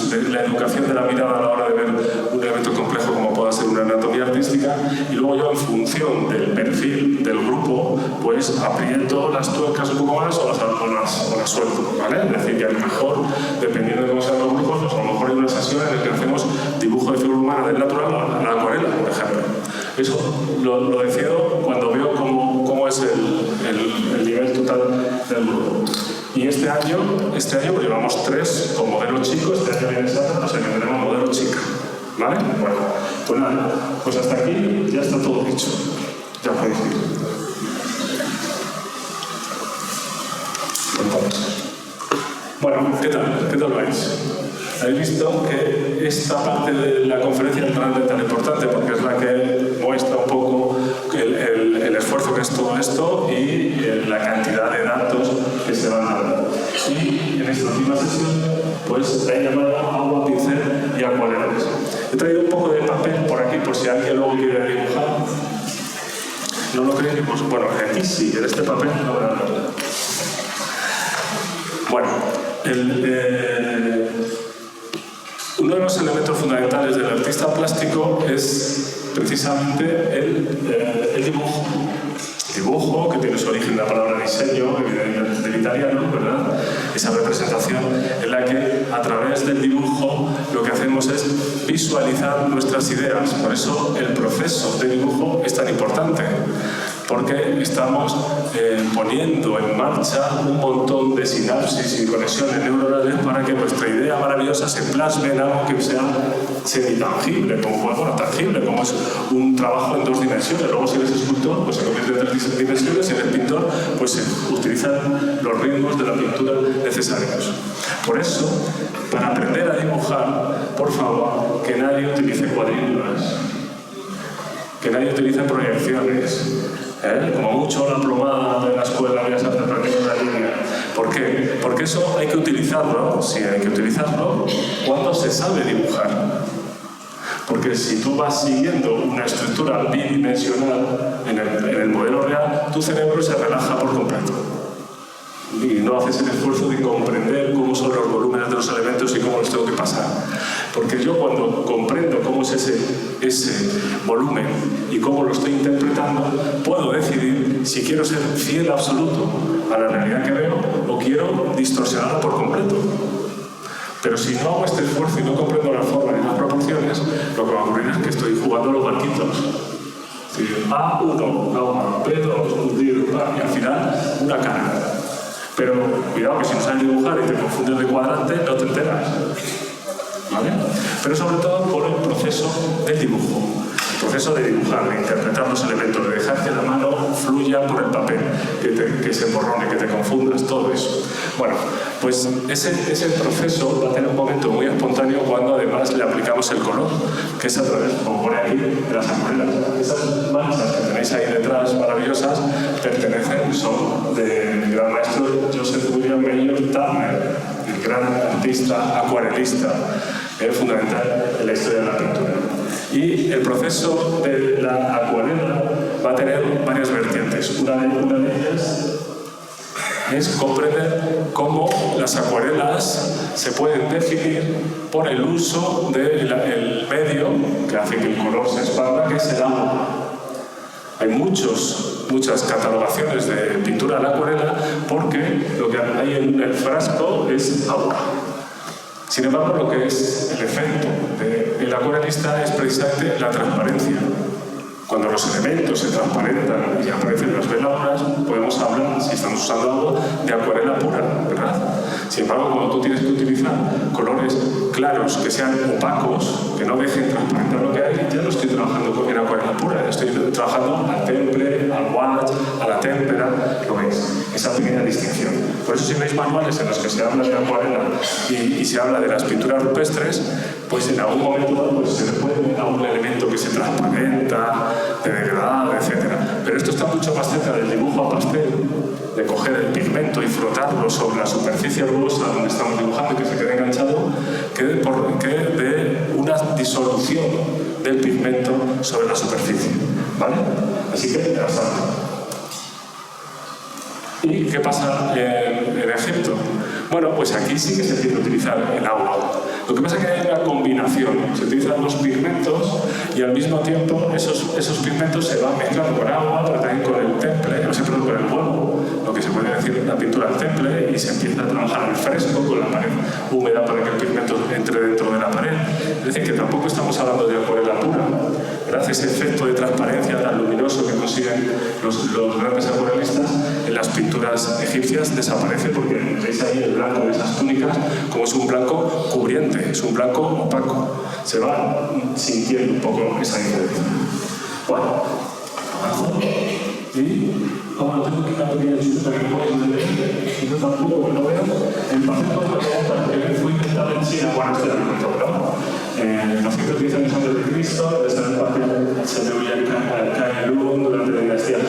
de la educación de la mirada a la hora de ver un elemento complejo como pueda ser una anatomía artística, y luego yo en función del perfil del grupo, pues aprieto las tuercas un poco más o las suelto, ¿vale? Es decir, que a lo mejor, dependiendo de cómo sean los grupos, pues a lo mejor hay una sesión en la que hacemos dibujo de figura humana del natural a la acuarela, por ejemplo. Eso lo decido cuando veo cómo es el nivel total del grupo. Y este año pues llevamos 3 con modelo chico, este año viene Sandra, o sea que tenemos modelo chica. ¿Vale? Bueno, pues nada, pues hasta aquí ya está todo dicho. Ya podéis ir. Bueno, ¿qué tal vais? Habéis visto que esta parte de la conferencia es realmente tan importante porque es la que muestra un poco el esfuerzo que es todo esto y la cantidad de datos que se van dando. Y en esta última sesión, pues la he llamado agua, pincel y acuarelas. He traído un poco de papel por aquí por si alguien luego quiere dibujar. ¿No lo creéis? Pues bueno, aquí sí, en este papel no voy a hablar. Bueno, uno de los elementos fundamentales del artista plástico es precisamente el dibujo. Dibujo, que tiene su origen en la palabra diseño, evidentemente del italiano, ¿verdad? Esa representación en la que a través del dibujo lo que hacemos es visualizar nuestras ideas. Por eso el proceso de dibujo es tan importante, porque estamos poniendo en marcha un montón de sinapsis y conexiones neuronales para que nuestra idea maravillosa se plasme en algo que sea semi-tangible, tangible, como es un trabajo en 2 dimensiones. Luego si eres escultor, pues se convierte en 3 dimensiones, y en el pintor, pues se utilizan los ritmos de la pintura necesarios. Por eso, para aprender a dibujar, por favor, que nadie utilice cuadrículas, que nadie utilice proyecciones. Como mucho la plomada de la escuela de Bellas Artes para que no la línea. ¿Por qué? Porque eso hay que utilizarlo, sí, hay que utilizarlo cuando se sabe dibujar. Porque si tú vas siguiendo una estructura bidimensional en el modelo real, tu cerebro se relaja por completo. Y no haces el esfuerzo de comprender cómo son los volúmenes de los elementos y cómo los tengo que pasar. Porque yo cuando comprendo cómo es ese volumen y cómo lo estoy interpretando, puedo decidir si quiero ser fiel absoluto a la realidad que veo o quiero distorsionarla por completo. Pero si no hago este esfuerzo y no comprendo la forma ni las proporciones, lo que va a ocurrir es que estoy jugando a los barquitos. A1, A1, B2, y al final una cara. Pero cuidado que si no sabes dibujar y te confundes de cuadrante, no te enteras. ¿Vale? Pero sobre todo por el proceso del dibujo. El proceso de dibujar, de interpretar los elementos, de dejar que la mano fluya por el papel, que se borrone, que te confundas, todo eso. Bueno, pues ese proceso va a tener un momento muy espontáneo cuando además le aplicamos el color, que es a través, como pone aquí, de las acuarelas. Esas manchas que tenéis ahí detrás, maravillosas, son del gran maestro Joseph William Mayor Turner, el gran artista acuarelista, fundamental en la historia de la pintura. Y el proceso de la acuarela va a tener varias vertientes. Una de ellas es comprender cómo las acuarelas se pueden definir por el uso del medio que hace que el color se expanda, que es el agua. Hay muchas catalogaciones de pintura a la acuarela porque lo que hay en el frasco es agua. Sin embargo, lo que es el efecto del acuarelista es precisamente la transparencia. Cuando los elementos se transparentan y aparecen las veladuras, podemos hablar, si estamos usando algo, de acuarela pura, ¿verdad? Sin embargo, cuando tú tienes que utilizar colores claros, que sean opacos, que no dejen transparentar lo que hay, ya no estoy trabajando en acuarela pura, estoy trabajando al temple, al wash, a la témpera, lo veis, esa pequeña distinción. Por eso si veis manuales en los que se habla de acuarela y se habla de las pinturas rupestres, pues en algún momento pues, se le puede ver algún elemento que se transparenta, de degradado, etc. Pero esto está mucho más cerca del dibujo a pastel, de coger el pigmento y frotarlo sobre la superficie rugosa donde estamos dibujando y que se quede enganchado, que de una disolución del pigmento sobre la superficie, ¿vale? Así que, hasta. ¿Y qué pasa en Egipto? Bueno, pues aquí sí que se empieza a utilizar el agua. Lo que pasa es que hay una combinación. Se utilizan los pigmentos y al mismo tiempo esos pigmentos se van mezclando con agua, pero también con el temple, o sea, con el huevo, lo que se puede decir la pintura al temple, y se empieza a trabajar al fresco con la pared húmeda para que el pigmento entre dentro de la pared. Es decir, que tampoco estamos hablando de acuarela pura. Gracias a ese efecto de transparencia tan luminoso que consiguen los grandes acuarelistas, en las pinturas egipcias desaparece porque veis ahí el blanco de esas túnicas, como es un blanco cubriente, es un blanco opaco. Se va sintiendo un poco esa diferencia. Bueno, abajo. Y como tengo que una pequeña chuta que me podéis ver, y yo tampoco lo veo, el papel con la pregunta que fue inventado en China, bueno, este era el momento, ¿no? Los 110 años antes de Cristo, desde el papel se veía el Caerún durante la dinastía Han.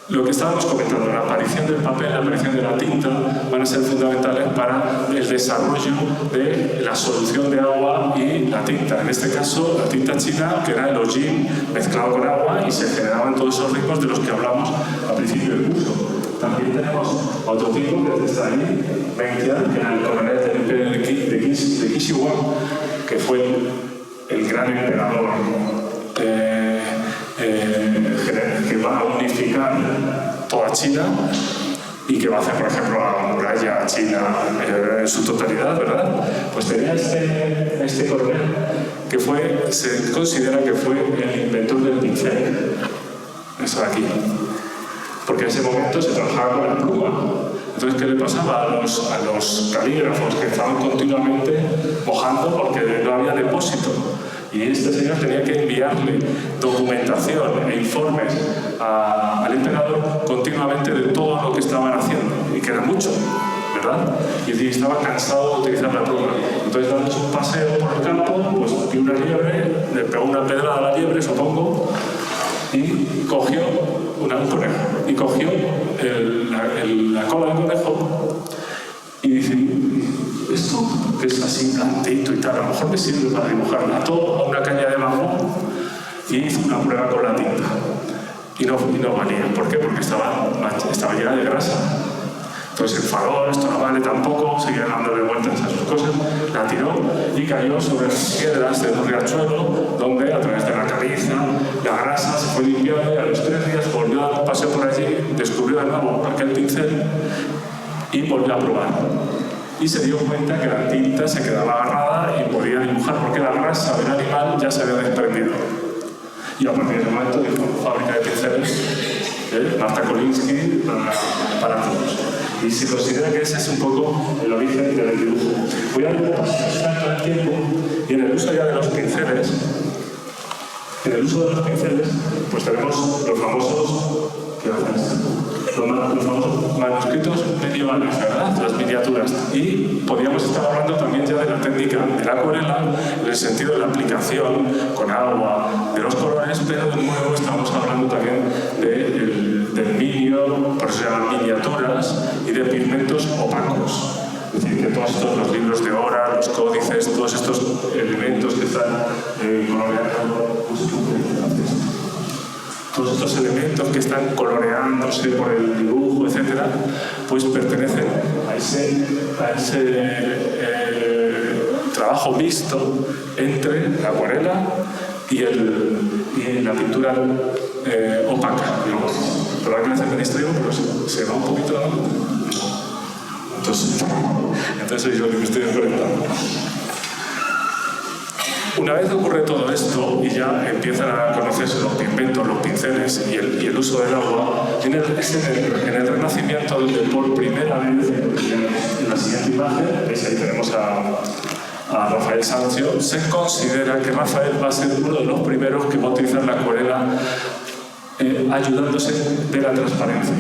Lo que estábamos comentando, la aparición del papel, la aparición de la tinta, van a ser fundamentales para el desarrollo de la solución de agua y la tinta. En este caso, la tinta china, que era el hollín mezclado con agua y se generaban todos esos ritmos de los que hablamos al principio del curso. También tenemos otro tipo que está ahí, Mengtian, que era el coronel del imperio de Qin Shi Huang, que fue el gran emperador que va a unificar toda China y que va a hacer, por ejemplo, la muralla china en su totalidad, ¿verdad? Pues tenía este coronel que se considera que fue el inventor del pincel. Eso de aquí. Porque en ese momento se trabajaba con la pluma. Entonces, ¿qué le pasaba a los calígrafos que estaban continuamente mojando porque no había depósito? Y este señor tenía que enviarle documentación e informes al emperador continuamente de todo lo que estaban haciendo, y que era mucho, ¿verdad? Y estaba cansado de utilizar la pluma. Entonces, dando un paseo por el campo, pues vio una liebre, le pegó una pedrada a la liebre, supongo, y cogió un conejo, y cogió la cola del conejo y dice: esto que es así blandito y tal, a lo mejor me sirve para dibujarla. Ató a una caña de bambú y hizo una prueba con la tinta y no valía. ¿Por qué? Porque estaba llena de grasa. Entonces el farol, esto no vale tampoco, seguía dándole vueltas a sus cosas, la tiró y cayó sobre las piedras de un riachuelo, donde a través de la caliza la grasa se fue limpiando, y a los 3 días volvió a dar un paseo por allí, descubrió de nuevo aquel pincel y volvió a probar. Y se dio cuenta que la tinta se quedaba agarrada y podía dibujar porque la grasa del animal ya se había desprendido. Y a partir de ese momento dijo: fábrica de pinceles, Marta Kolinsky para todos. Y se considera que ese es un poco el origen del dibujo. Voy a pasar todo el tiempo, y en el uso ya de los pinceles, pues tenemos los famosos, los famosos manuscritos medievales, ¿verdad? Las miniaturas. Y podríamos estar hablando también ya de la técnica de la acuarela, en el sentido de la aplicación con agua de los colores, pero de nuevo estamos hablando también del vinio, por eso se llaman miniaturas, y de pigmentos opacos. Es decir, que todos estos, los libros de hora, los códices, todos estos elementos que están todos estos elementos que están coloreándose por el dibujo, etc., pues pertenecen a ese trabajo mixto entre la acuarela y el y la pintura opaca, digamos. Pero que me hace el ministro, pero se va un poquito la mano. Entonces soy yo el que me estoy desconectando. Una vez ocurre todo esto y ya empiezan a conocerse los pigmentos, los pinceles y el uso del agua, en el Renacimiento, donde por primera vez, en la siguiente imagen, veis ahí tenemos a Rafael Sanzio, se considera que Rafael va a ser uno de los primeros que va a utilizar la acuarela ayudándose de la transparencia.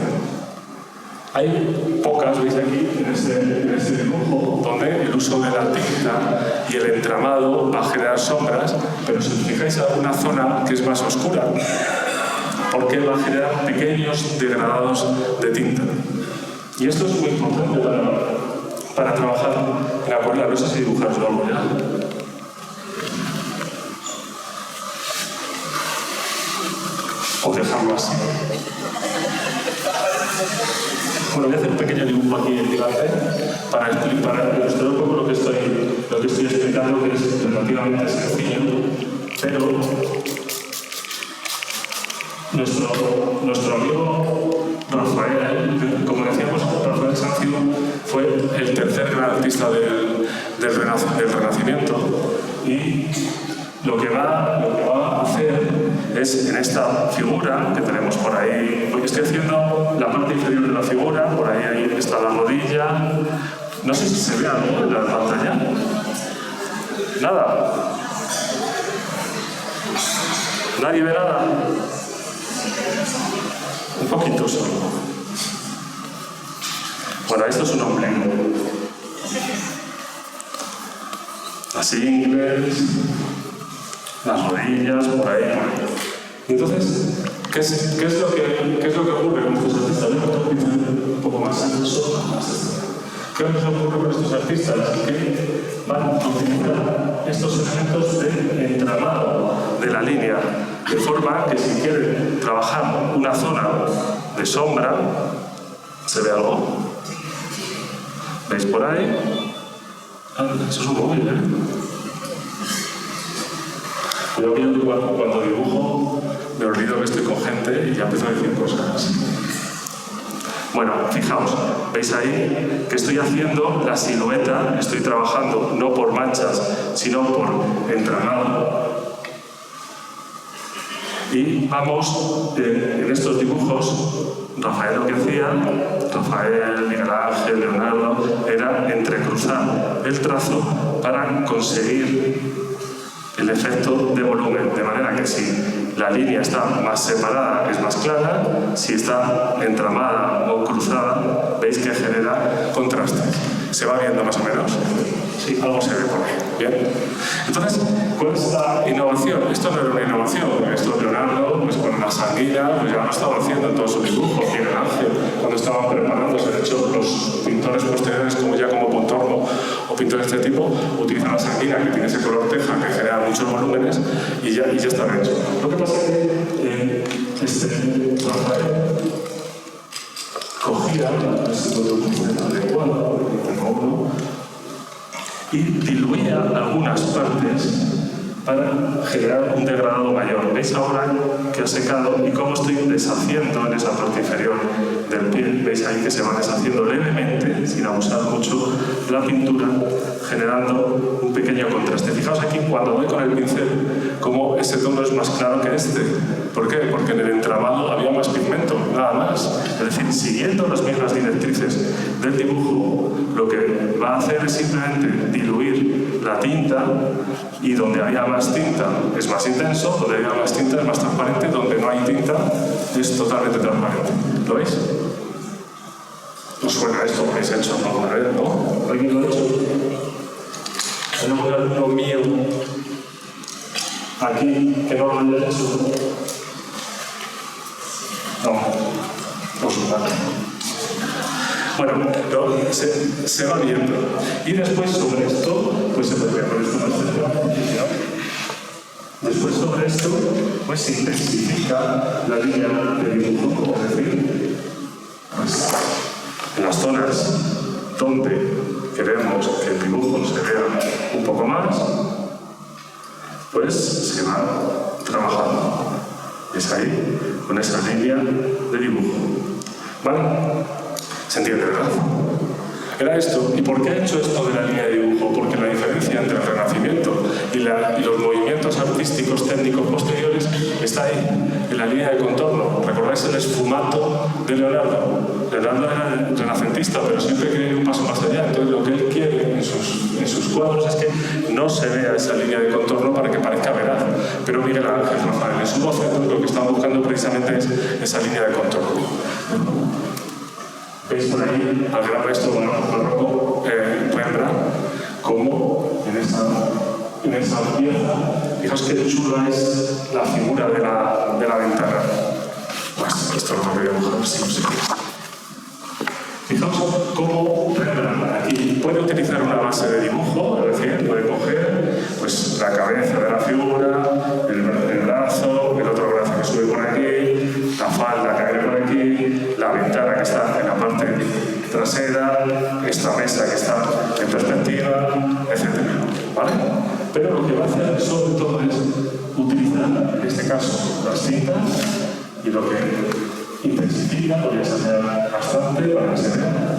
Hay pocas, veis aquí, en este dibujo, donde el uso de la tinta y el entramado va a generar sombras, pero si os fijáis en alguna zona que es más oscura, porque va a generar pequeños degradados de tinta. Y esto es muy importante para trabajar en acuarela. No sé si dibujaros algo ya. O dejarlo así. Bueno, voy a hacer un pequeño dibujo aquí en delante para ilustrar un poco lo que estoy explicando, que es relativamente sencillo, pero nuestro amigo Rafael, como decíamos, Rafael Sanzio fue el tercer gran artista del Renacimiento, y lo que va a hacer es, en esta figura que tenemos por ahí, porque estoy haciendo la parte inferior de la figura, por ahí está la rodilla, no sé si se ve algo en la pantalla. Nada. ¿Nadie ve nada? Un poquito solo. Bueno, esto es un ombligo. Las ingles, las rodillas, por ahí. Entonces, ¿qué es lo que ocurre con estos artistas? Un poco más ancho, ¿qué es lo que ocurre con estos artistas? Que van a utilizar estos elementos de entramado de la línea, de forma que si quieren trabajar una zona de sombra, ¿se ve algo? ¿Veis por ahí? Eso es un móvil, Yo cuando dibujo me olvido que estoy con gente y ya empiezo a decir cosas. Bueno, fijaos, veis ahí que estoy haciendo la silueta, estoy trabajando no por manchas, sino por entramado. Y vamos, en estos dibujos, Rafael lo que hacía, Rafael, Miguel Ángel, Leonardo, era entrecruzar el trazo para conseguir el efecto de volumen, de manera que si la línea está más separada es más clara, si está entramada o cruzada, veis que genera contrastes. ¿Se va viendo más o menos? Sí, algo se ve por ahí. Bien. Entonces, ¿cuál es la innovación? Esto no era una innovación. Esto Leonardo, pues con la sanguina, pues ya lo estaba haciendo en todos sus dibujos. Miguel Ángel, cuando estaban preparándose, de hecho, los pintores posteriores, como Pontormo o pintores de este tipo, utilizan la sanguina, que tiene ese color teja, que genera muchos volúmenes, y ya está hecho. Lo que pasa es que Rafael cogía y diluía algunas partes para generar un degradado mayor. ¿Veis ahora que ha secado y cómo estoy deshaciendo en esa parte inferior del pie? ¿Veis ahí que se va deshaciendo levemente, sin abusar mucho, la pintura, generando un pequeño contraste? Fijaos aquí, cuando voy con el pincel, cómo este tono es más claro que este. ¿Por qué? Porque en el entramado había más pigmento, nada más. Es decir, siguiendo las mismas directrices del dibujo, lo que va a hacer es simplemente diluir la tinta, y donde había más tinta es más intenso, donde había más tinta es más transparente, donde no hay tinta es totalmente transparente. ¿Lo veis? ¿Os suena esto que habéis hecho alguna vez, no? ¿Alguien lo ha hecho? ¿Hay algún alumno mío aquí que no lo haya hecho? No, por supuesto. Bueno, se va viendo. Y después sobre esto, pues se podría poner esto más cerca. Después sobre esto, pues se intensifica la línea de dibujo, es decir, pues, en las zonas donde queremos que el dibujo se vea un poco más, pues se va trabajando. Es ahí, con esa línea de dibujo. ¿Vale? ¿Se entiende, verdad? Era esto. ¿Y por qué he hecho esto de la línea de dibujo? Porque la diferencia entre el Renacimiento y los movimientos artísticos técnicos posteriores está ahí, en la línea de contorno. ¿Recordáis el esfumato de Leonardo? Leonardo era renacentista, pero siempre quería ir un paso más allá. Entonces lo que él quiere en sus cuadros es que no se vea esa línea de contorno para que parezca veraz. Pero Miguel Ángel Rafael, en su boceto, lo que estaba buscando precisamente es esa línea de contorno. ¿Veis por ahí al gran maestro barroco Rembrandt? Como en esa pieza, fijaos qué chula es la figura de la ventana. Pues esto lo voy a dibujar, sí, no sé. Fijaos cómo Rembrandt aquí puede utilizar una base de dibujo, es decir, puede coger pues, la cabeza de la figura, el brazo, el otro brazo que sube por aquí, la falda que viene por aquí, la ventana que está en la parte trasera, esta mesa que está en perspectiva, etc. ¿Vale? Pero lo que va a hacer sobre todo es utilizar, en este caso, las cintas y lo que intensifica, lo que se hace bastante para que se vea,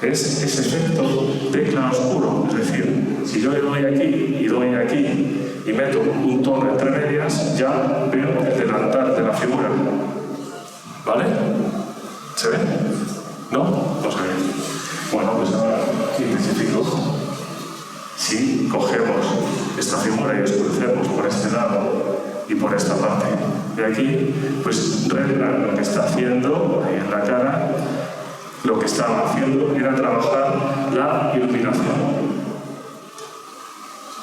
es ese efecto de claroscuro. Es decir, si yo le doy aquí y doy aquí y meto un tono entre medias, ya veo el delantal de la figura. ¿Vale? ¿Se ve? ¿No? No se ve. Bueno, pues ahora intensifico. Si cogemos esta figura y oscurecemos por este lado y por esta parte de aquí, pues Rembrandt lo que está haciendo ahí en la cara, lo que estaba haciendo era trabajar la iluminación.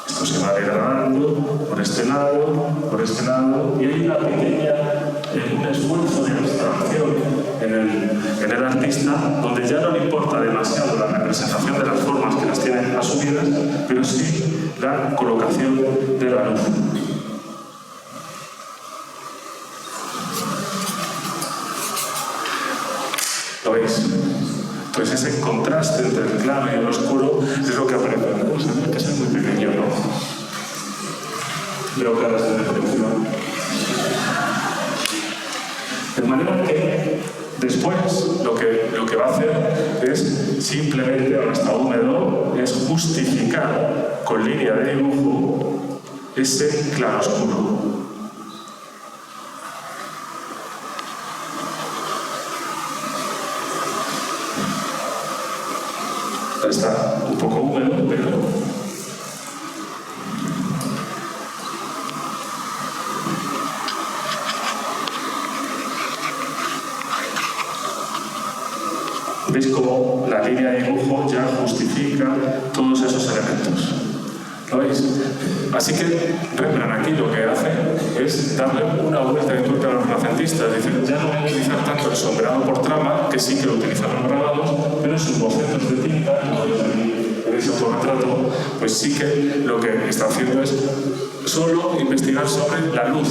Esto se va degradando por este lado, y hay una pequeña, un esfuerzo de abstracción en el artista, donde ya no le importa demasiado la representación de las formas que las tiene asumidas, pero sí la colocación de la luz. ¿Lo veis? Pues ese contraste entre el claro y el oscuro es lo que aprendemos. Hay que ser muy pequeño, ¿no? Veo caras de decepción. De manera que después lo que va a hacer es simplemente, ahora está húmedo, es justificar con línea de dibujo ese claroscuro. Está un poco húmedo, pero veis cómo la línea de dibujo ya justifica todos esos elementos. ¿Lo veis? Así que Rembrandt aquí lo que hace es darle una vuelta de tuerca a los renacentistas. Es decir, ya no voy a utilizar tanto el sombreado por trama, que sí que lo utilizaron grabados, pero en sus bocetos de tinta, como veis aquí en ese autorretrato, pues sí que lo que está haciendo es solo investigar sobre la luz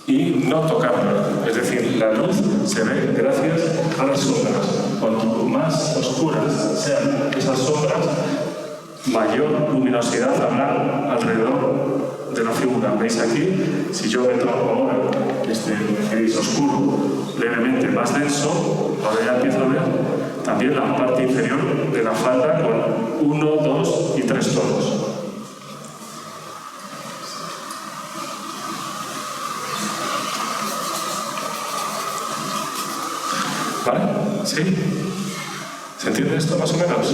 y no tocarla. Es decir, la luz se ve gracias a las sombras. Cuanto más oscuras sean esas sombras, mayor luminosidad habrá alrededor de la figura. ¿Veis aquí? Si yo meto ahora este gris oscuro levemente más denso, ahora ya empiezo a ver también la parte inferior de la falda con 1, 2 y 3 tonos. ¿Vale? ¿Sí? ¿Se entiende esto más o menos?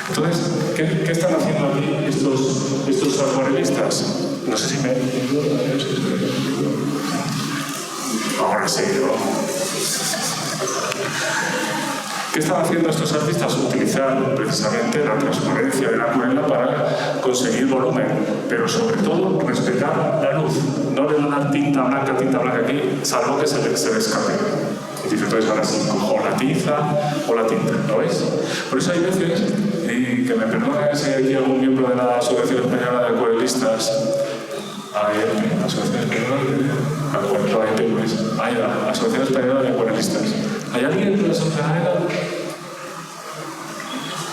Entonces, ¿qué están haciendo aquí estos acuarelistas? No sé si me... Ahora sí, ¿no? ¿Qué están haciendo estos artistas? Utilizar precisamente la transparencia de la acuarela para conseguir volumen, pero sobre todo respetar la luz. No le dar tinta blanca aquí, salvo que se le escape. Entonces ahora sí, cojo la tiza o la tinta, ¿lo veis? Por eso hay veces, y que me perdone si hay aquí algún miembro de la Asociación Española de Acuarelistas, la Asociación Española de Asociación Española de Acuarelistas. ¿Hay alguien de la Asociación?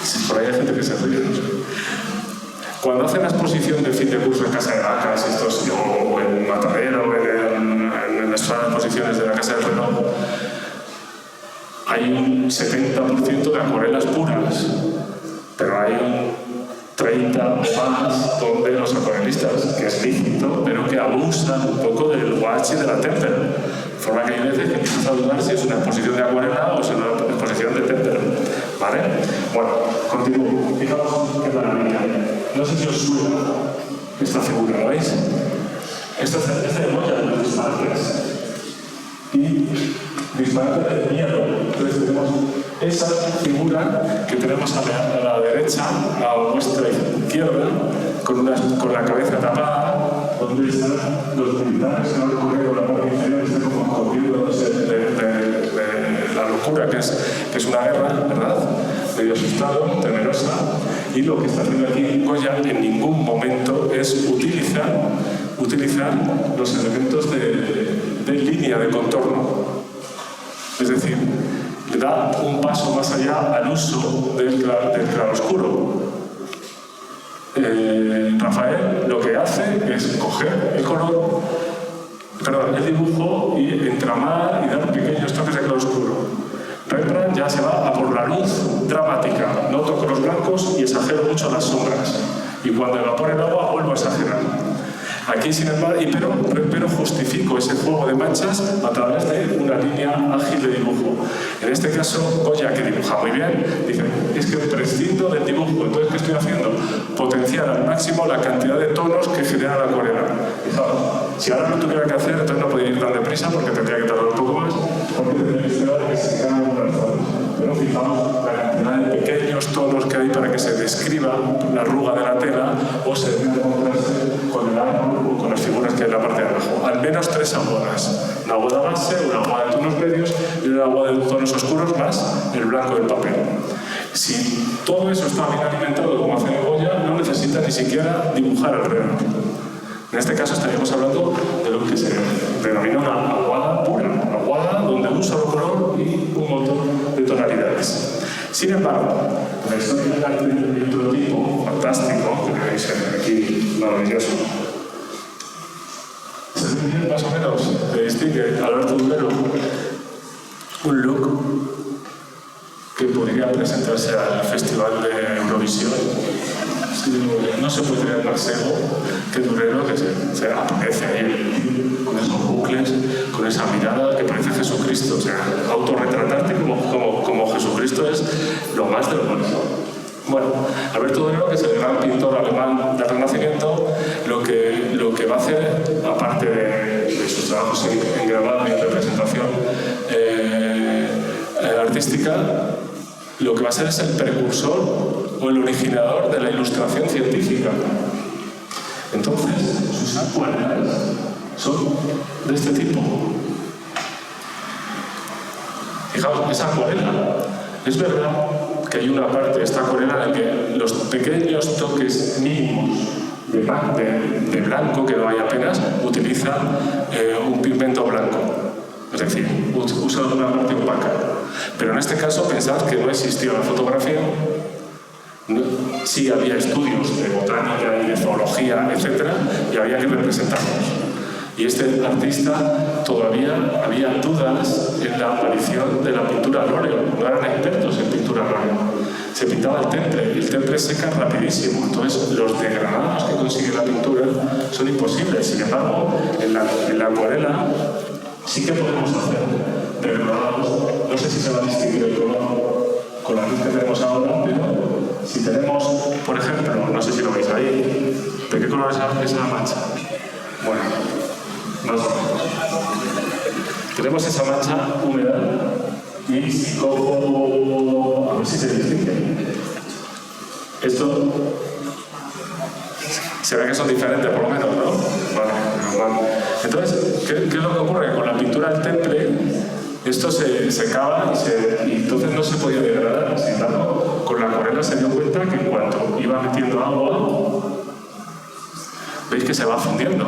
Sí, por ahí hay gente que se ríe, no sé. Cuando hacen la exposición del fin de curso en Casa de Vacas, o en Matadero, o en las exposiciones de la Casa del Reloj, hay un 70% de acuarelas puras, pero hay un 30 más donde los acuarelistas, que es lícito, pero que abusan un poco del washi y de la témpera. De forma que hay veces que empiezas a dudar si es una exposición de acuarela o es una exposición de témpera. ¿Vale? Bueno, continúo. Fijaos qué maravilla. No sé si os suena esta figura, ¿lo veis? Esta es de Goya, de los disparates. Y disparate de miedo. Entonces tenemos esa figura que tenemos a la derecha, a vuestra izquierda, con la cabeza tapada, donde están los militares que han recorrido la parte inferior, están como corriéndose de la locura que es una guerra, ¿verdad? Medio asustado, temerosa, y lo que está haciendo aquí Goya en ningún momento es utilizar los elementos de línea, de contorno. Es decir, le da un paso más allá al uso del claroscuro. Rafael lo que hace es coger el dibujo y entramar y dar pequeños toques de claroscuro. Rembrandt ya se va a por la luz dramática. No toco los blancos y exagero mucho las sombras. Y cuando evapore el agua vuelvo a exagerar. Aquí, sin embargo, pero justifico ese juego de manchas a través de una línea ágil de dibujo. En este caso, Goya, que dibuja muy bien, dice, es que prescindo del dibujo. Entonces, ¿qué estoy haciendo? Potenciar al máximo la cantidad de tonos que genera la acuarela. Fijaos, si ahora no tuviera que hacer, entonces no podría ir tan deprisa porque tendría que tardar un poco más, porque tendría que esperar a que se secaran las zonas. Pero fijaos la cantidad de pequeños tonos que hay para que se describa la arruga de la tela o se vea contraste con el árbol o con las figuras que hay en la parte de abajo. Al menos 3 aguadas. Una aguada base, una aguada de tonos medios y una aguada de tonos oscuros más el blanco del papel. Si todo eso está bien alimentado como hace Goya, no necesita ni siquiera dibujar alrededor. En este caso estaríamos hablando de lo que se denomina una aguada pura, una aguada donde un solo color y un montón de tonalidades. Sin embargo, la historia del arte de otro tipo, fantástico, que veis aquí, maravilloso, se más o menos de distingue Alberto Durero un look que podría presentarse al Festival de Eurovisión. No se puede tener más ego que Durero, que se aparece ahí con esos bucles, con esa mirada que parece Jesucristo. O sea, autorretratarte como Jesucristo es lo más de lo más. Bueno, Alberto Durero, que es el gran pintor alemán del Renacimiento, lo que va a hacer, aparte de sus trabajos en grabado y en representación artística, lo que va a ser es el precursor o el originador de la ilustración científica. Entonces, sus acuarelas son de este tipo. Fijaos, esa acuarela, es verdad que hay una parte de esta acuarela en la que los pequeños toques mínimos de blanco, que no hay apenas, utiliza un pigmento blanco. Es decir, usa una parte opaca. Pero en este caso, pensad que no existía la fotografía. Sí había estudios de botánica y de zoología, etc., y había que representarlos. Y este artista todavía había dudas en la aparición de la pintura al óleo. No eran expertos en pintura al óleo. Se pintaba el temple, y el temple seca rapidísimo. Entonces, los degradados que consigue la pintura son imposibles. Sin embargo, en la acuarela sí que podemos hacer degradados. No sé si se va a distinguir el color con la luz que tenemos ahora, pero si tenemos, por ejemplo, no sé si lo veis ahí, ¿de qué color es esa mancha? Bueno, más o menos. Tenemos esa mancha húmeda y si cojo, a ver si se distingue. Esto se ve que son diferentes, por lo menos, ¿no? Vale. Entonces, ¿qué es lo que ocurre? Con la pintura del temple, esto se secaba y entonces no se podía degradar. Sin embargo, con la acuarela se dio cuenta que en cuanto iba metiendo agua, veis que se va fundiendo.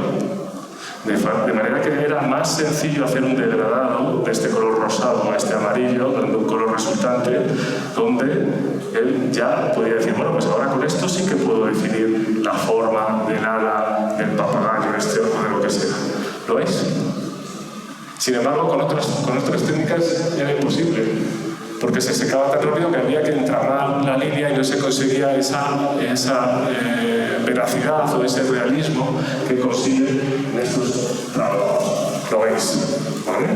De manera que era más sencillo hacer un degradado de este color rosado a este amarillo, dando un color resultante, donde él ya podía decir, bueno, pues ahora con esto esto sí que puedo definir la forma del ala, del papagayo este o de lo que sea. ¿Lo veis? Sin embargo, con otras técnicas era imposible, porque se secaba tan rápido que había que entramar la línea y no se conseguía esa veracidad o ese realismo que consiguen en estos trabajos. ¿Lo veis? ¿Vale?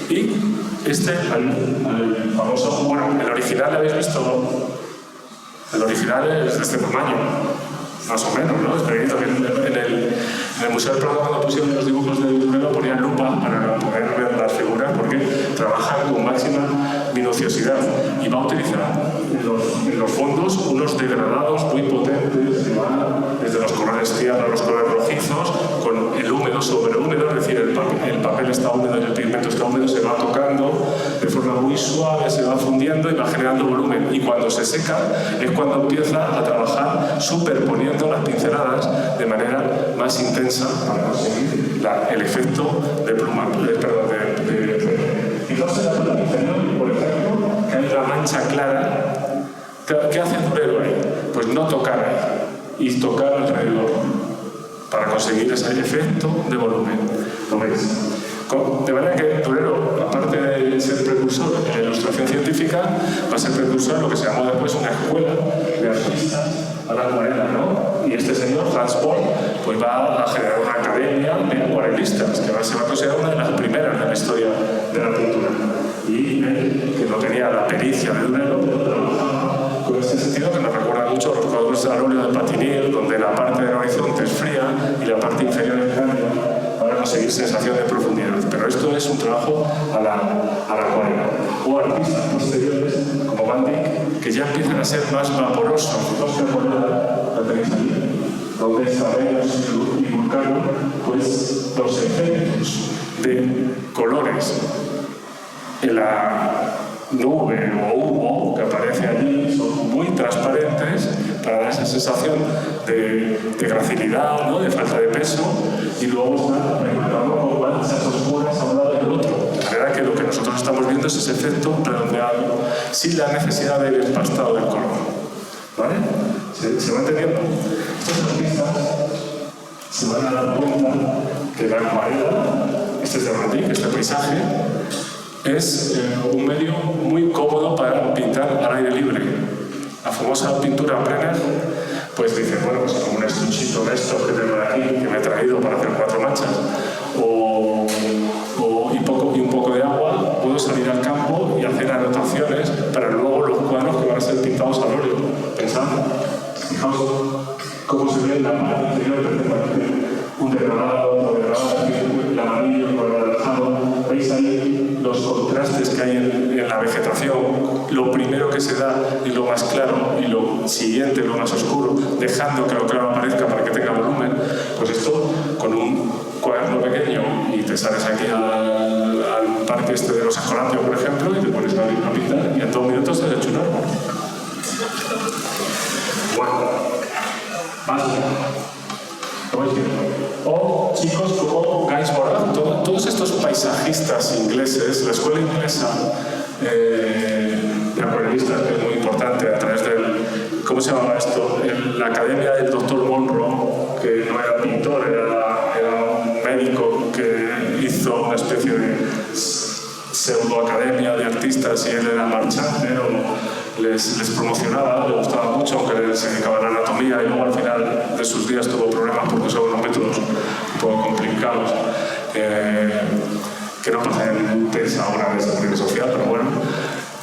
Y el famoso, bueno, el original lo habéis visto. El original es de este tamaño, más o menos, ¿no? Es pequeñito. En el Museo del Prado, cuando pusieron los dibujos de Durero, ponían lupa para poder ver las figuras, porque trabajan con máxima minuciosidad y va a utilizar en los fondos unos degradados muy potentes que van desde los colores tierra a los colores rojizos, con el húmedo sobre húmedo, es decir, el papel está húmedo y el pigmento está húmedo, se va tocando de forma muy suave, se va fundiendo y va generando volumen. Y cuando se seca es cuando empieza a trabajar superponiendo las pinceladas de manera más intensa para conseguir el efecto de pluma, Fijaos en la pluma inferior, por ejemplo, que hay una mancha clara. ¿Qué hace Durero ahí? Pues no tocar ahí y tocar alrededor para conseguir ese efecto de volumen. ¿Lo veis? De manera que Durero, aparte de ser precursor en la ilustración científica, va a ser precursor en lo que se llamó después una escuela de artistas a la acuarela, ¿no? Y este señor, Franz Boll, pues va a generar una academia de acuarelistas, que se va a considerar una de las primeras de la historia de la pintura. Y él, que no tenía la pericia de Durero, pero trabajaba con este sentido que nos recuerda mucho a los cuadros al óleo de Patinir, donde la parte del horizonte es fría y la parte inferior es cálida, para conseguir sensación de profundidad. Pero esto es un trabajo a la acuarela. O artistas posteriores, como Van Dyck, que ya empiezan a ser más vaporosos. Fijaos que la tenéis aquí, donde está Venus y Vulcano, pues los efectos de colores en la nube o humo que aparece allí son muy transparentes para dar esa sensación de gracilidad, ¿no? De falta de peso, y luego están recortando con manchas oscuras a un lado y al otro. De manera que lo que nosotros estamos viendo es ese efecto redondeado sin la necesidad del empastado del color. ¿Vale? ¿Se va entendiendo? Estos artistas se van a dar cuenta que la acuarela, este es de Van Dyck, este paisaje, es un medio muy cómodo para pintar al aire libre. La famosa pintura Brenner, pues dice, bueno, pues como un estuchito de estos que tengo aquí, que me he traído para hacer 4 manchas, y un poco de agua, puedo salir al campo y hacer anotaciones para luego los cuadros que van a ser pintados al óleo. Pensad, fijaos cómo se ve en la parte interior perfectamente. Un degradado, el amarillo, el anaranjado. Veis ahí los contrastes que hay en la vegetación, lo primero que se da y lo más claro, y lo siguiente, lo más oscuro, dejando que lo claro aparezca para que tenga volumen. Pues esto, con un cuaderno pequeño, y te sales aquí al parque este de los Escolampios, por ejemplo, y te pones a pintar, y en 2 minutos te has hecho un árbol. Bueno, más. O chicos como Guy Moran, todos estos paisajistas ingleses, la escuela inglesa de acuarelistas, que es muy importante, a través del, ¿cómo se llamaba esto? La academia del Dr. Monroe, que no era pintor, era un médico que hizo una especie de pseudo-academia de artistas, y él era marchante, o les promocionaba, le gustaba mucho, aunque se dedicaba a la anatomía, y luego al final de sus días tuvo problemas porque son unos métodos un poco complicados, que no pasan en ningún test ahora de seguridad social, pero bueno.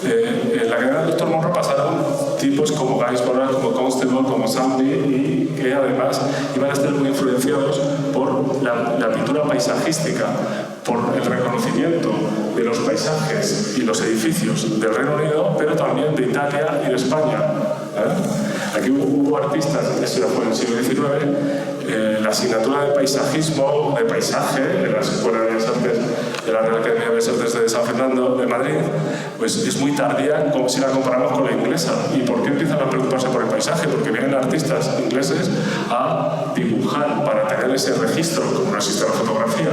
En la academia del Dr. Monroe pasaron tipos como Guy Moran, como Constable, como Sandy, y que además iban a estar muy influenciados por la pintura paisajística, por el reconocimiento de los paisajes y los edificios del Reino Unido, pero también de Italia y de España. Aquí hubo artistas, eso ya fue en el siglo XIX, la asignatura de paisajismo, de paisaje, de la Escuela de Bellas Artes de la Real Academia de Bellas Artes de San Fernando de Madrid, pues es muy tardía como si la comparamos con la inglesa. ¿Y por qué empiezan a preocuparse por el paisaje? Porque vienen artistas ingleses a dibujar para tener ese registro, como no existe la fotografía,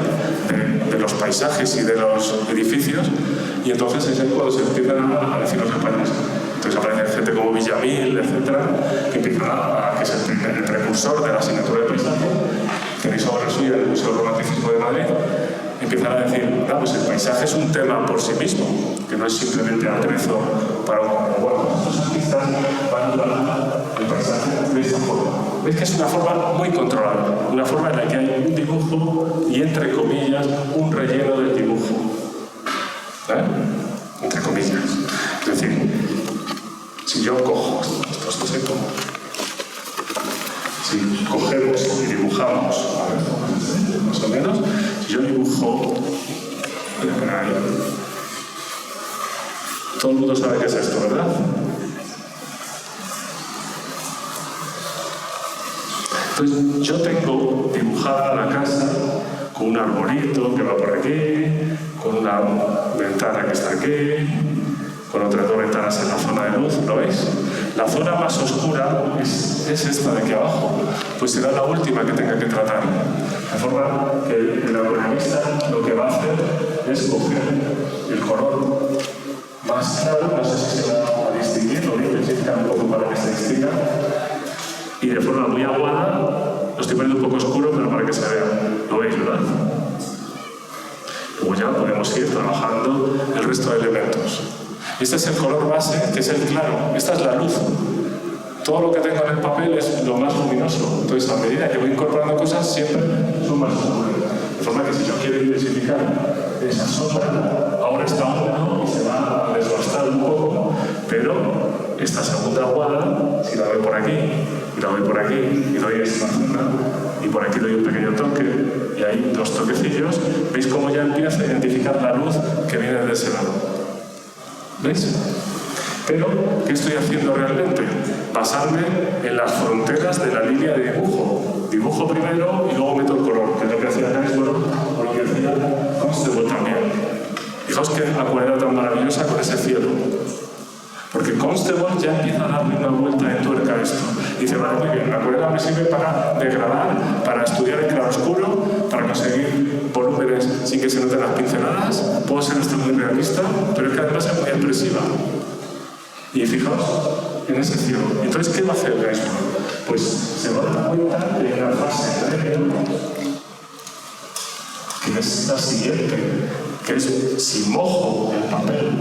de los paisajes y de los edificios, y entonces es ahí cuando se empiezan a decir los españoles. Entonces aparece gente como Villamil, etcétera, que empiezan a que es el precursor de la asignatura de paisaje, tenéis obra suya del Museo del Romanticismo de Madrid, empiezan a decir, no, pues el paisaje es un tema por sí mismo, que no es simplemente atrezo para un... Bueno, estos artistas van a hablar el paisaje de esta forma. Veis que es una forma muy controlada, una forma en la que hay un dibujo y, entre comillas, un relleno del dibujo. Entre comillas. Es decir, si yo cojo, esto es seco, si cogemos y dibujamos, a ver, más o menos, si yo dibujo, ahí, todo el mundo sabe qué es esto, ¿verdad? Entonces, yo tengo dibujada la casa con un arbolito que va por aquí, con una ventana que está aquí, con otras dos ventanas en la zona de luz, ¿lo veis? La zona más oscura es esta de aquí abajo, pues será la última que tenga que tratar. De forma que el acuarelista lo que va a hacer es coger el color más claro, no sé si se va a distinguir, lo voy a intensificar un poco para que se distinga, y de forma muy aguada, lo estoy poniendo un poco oscuro, pero para que se vea. ¿Lo veis, verdad? Luego ya podemos ir trabajando el resto de elementos. Este es el color base, que es el claro. Esta es la luz. Todo lo que tengo en el papel es lo más luminoso. Entonces, a medida que voy incorporando cosas, siempre son más oscuras. De forma que si yo quiero intensificar esa sombra, ahora está húmedo y se va a desgastar un poco, pero esta segunda aguada, si la doy por aquí, y la doy por aquí, y doy esta zona, y por aquí doy un pequeño toque, y hay dos toquecillos, ¿veis cómo ya empiezo a identificar la luz que viene de ese lado? ¿Veis? Pero, ¿qué estoy haciendo realmente? Basarme en las fronteras de la línea de dibujo. Dibujo primero y luego meto el color, que es lo que hacía Gainsborough o lo que hacía Constable también. Fijaos qué acuarela tan maravillosa con ese cielo. Porque Constable ya empieza a darle una vuelta de tuerca a esto. Dice, vale, muy bien, la acuarela me sirve para degradar, para estudiar el claroscuro, para conseguir volúmenes sin que se noten las pinceladas. Puedo ser hasta muy realista, pero es que además es muy expresiva. Y fijaos en ese cielo. Entonces, ¿qué va a hacer Gainsborough? Pues se va a dar cuenta de la fase previa, que es la siguiente, que es si mojo el papel.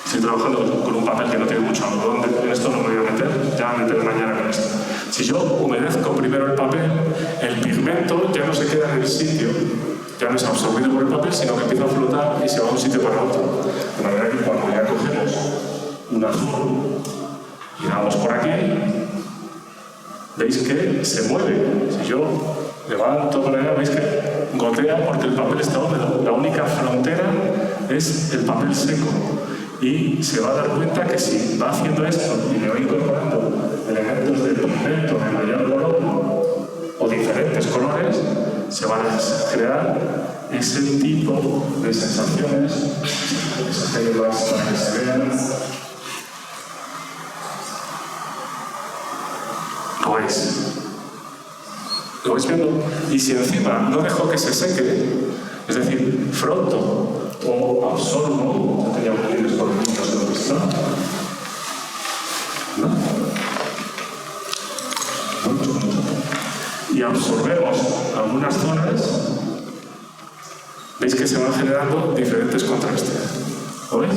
Estoy trabajando con un papel que no tiene mucho algodón, en esto no me voy a meter, ya me meteré mañana con esto. Si yo humedezco primero el papel, el pigmento ya no se queda en el sitio, ya no es absorbido por el papel, sino que empieza a flotar y se va de un sitio para otro. De manera que cuando ya cogemos un azul y damos por aquí, veis que se mueve. Si yo levanto por ahí, veis que gotea porque el papel está húmedo. La única frontera es el papel seco. Y se va a dar cuenta que si va haciendo esto y le va incorporando elementos de pigmento de mayor color o diferentes colores, se van a crear ese tipo de sensaciones, esas hierbas para que se vean. ¿Lo veis? ¿Lo vais viendo? Y si encima no dejo que se seque, es decir, froto o absorbo, ya tenía un por aquí, no sé dónde está. ¿No? Y absorbemos algunas zonas, veis que se van generando diferentes contrastes. ¿Lo veis?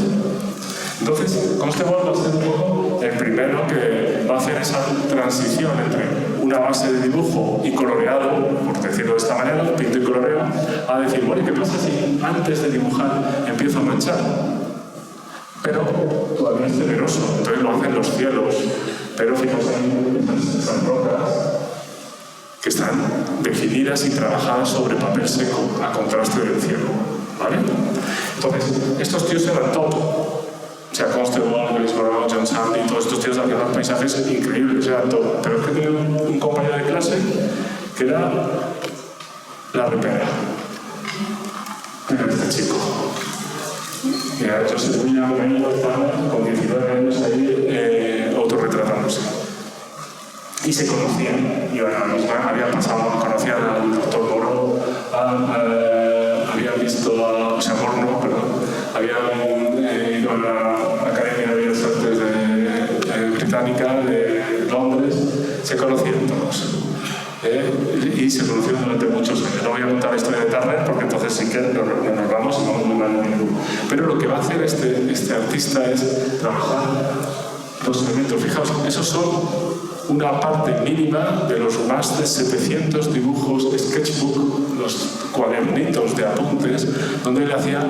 Entonces, Constable va a ser un poco el primero que va a hacer esa transición entre una base de dibujo y coloreado, por decirlo de esta manera, pinto y coloreo, a decir, bueno, ¿qué pasa si antes de dibujar empiezo a manchar? Pero todavía es temeroso, entonces lo hacen los cielos, pero fijaos ahí esas rocas que están definidas y trabajadas sobre papel seco, a contraste del cielo, ¿vale? Entonces, estos tíos eran top. O sea, Constable, Gainsborough, John Sandy, todos estos tíos hacían unos paisajes increíbles, eran todo. Pero es que tenía un compañero de clase que era la repera. Era este chico. Que ha hecho Sevilla con 19 años ahí autorretratándose. Y se conocían. Y bueno, habían pasado, conocían al doctor Moro, habían visto a, o sea, Moro no, perdón, habían ido a la Academia de Bellas Artes británica, de Londres, se conocían todos. Y se conocieron durante muchos años. No voy a contar la historia de Turner porque entonces sí que nos vamos y vamos muy mal en tiempo. Pero lo que va a hacer este artista es trabajar los elementos. Fijaos, esos son una parte mínima de los más de 700 dibujos sketchbook, los cuadernitos de apuntes, donde él hacía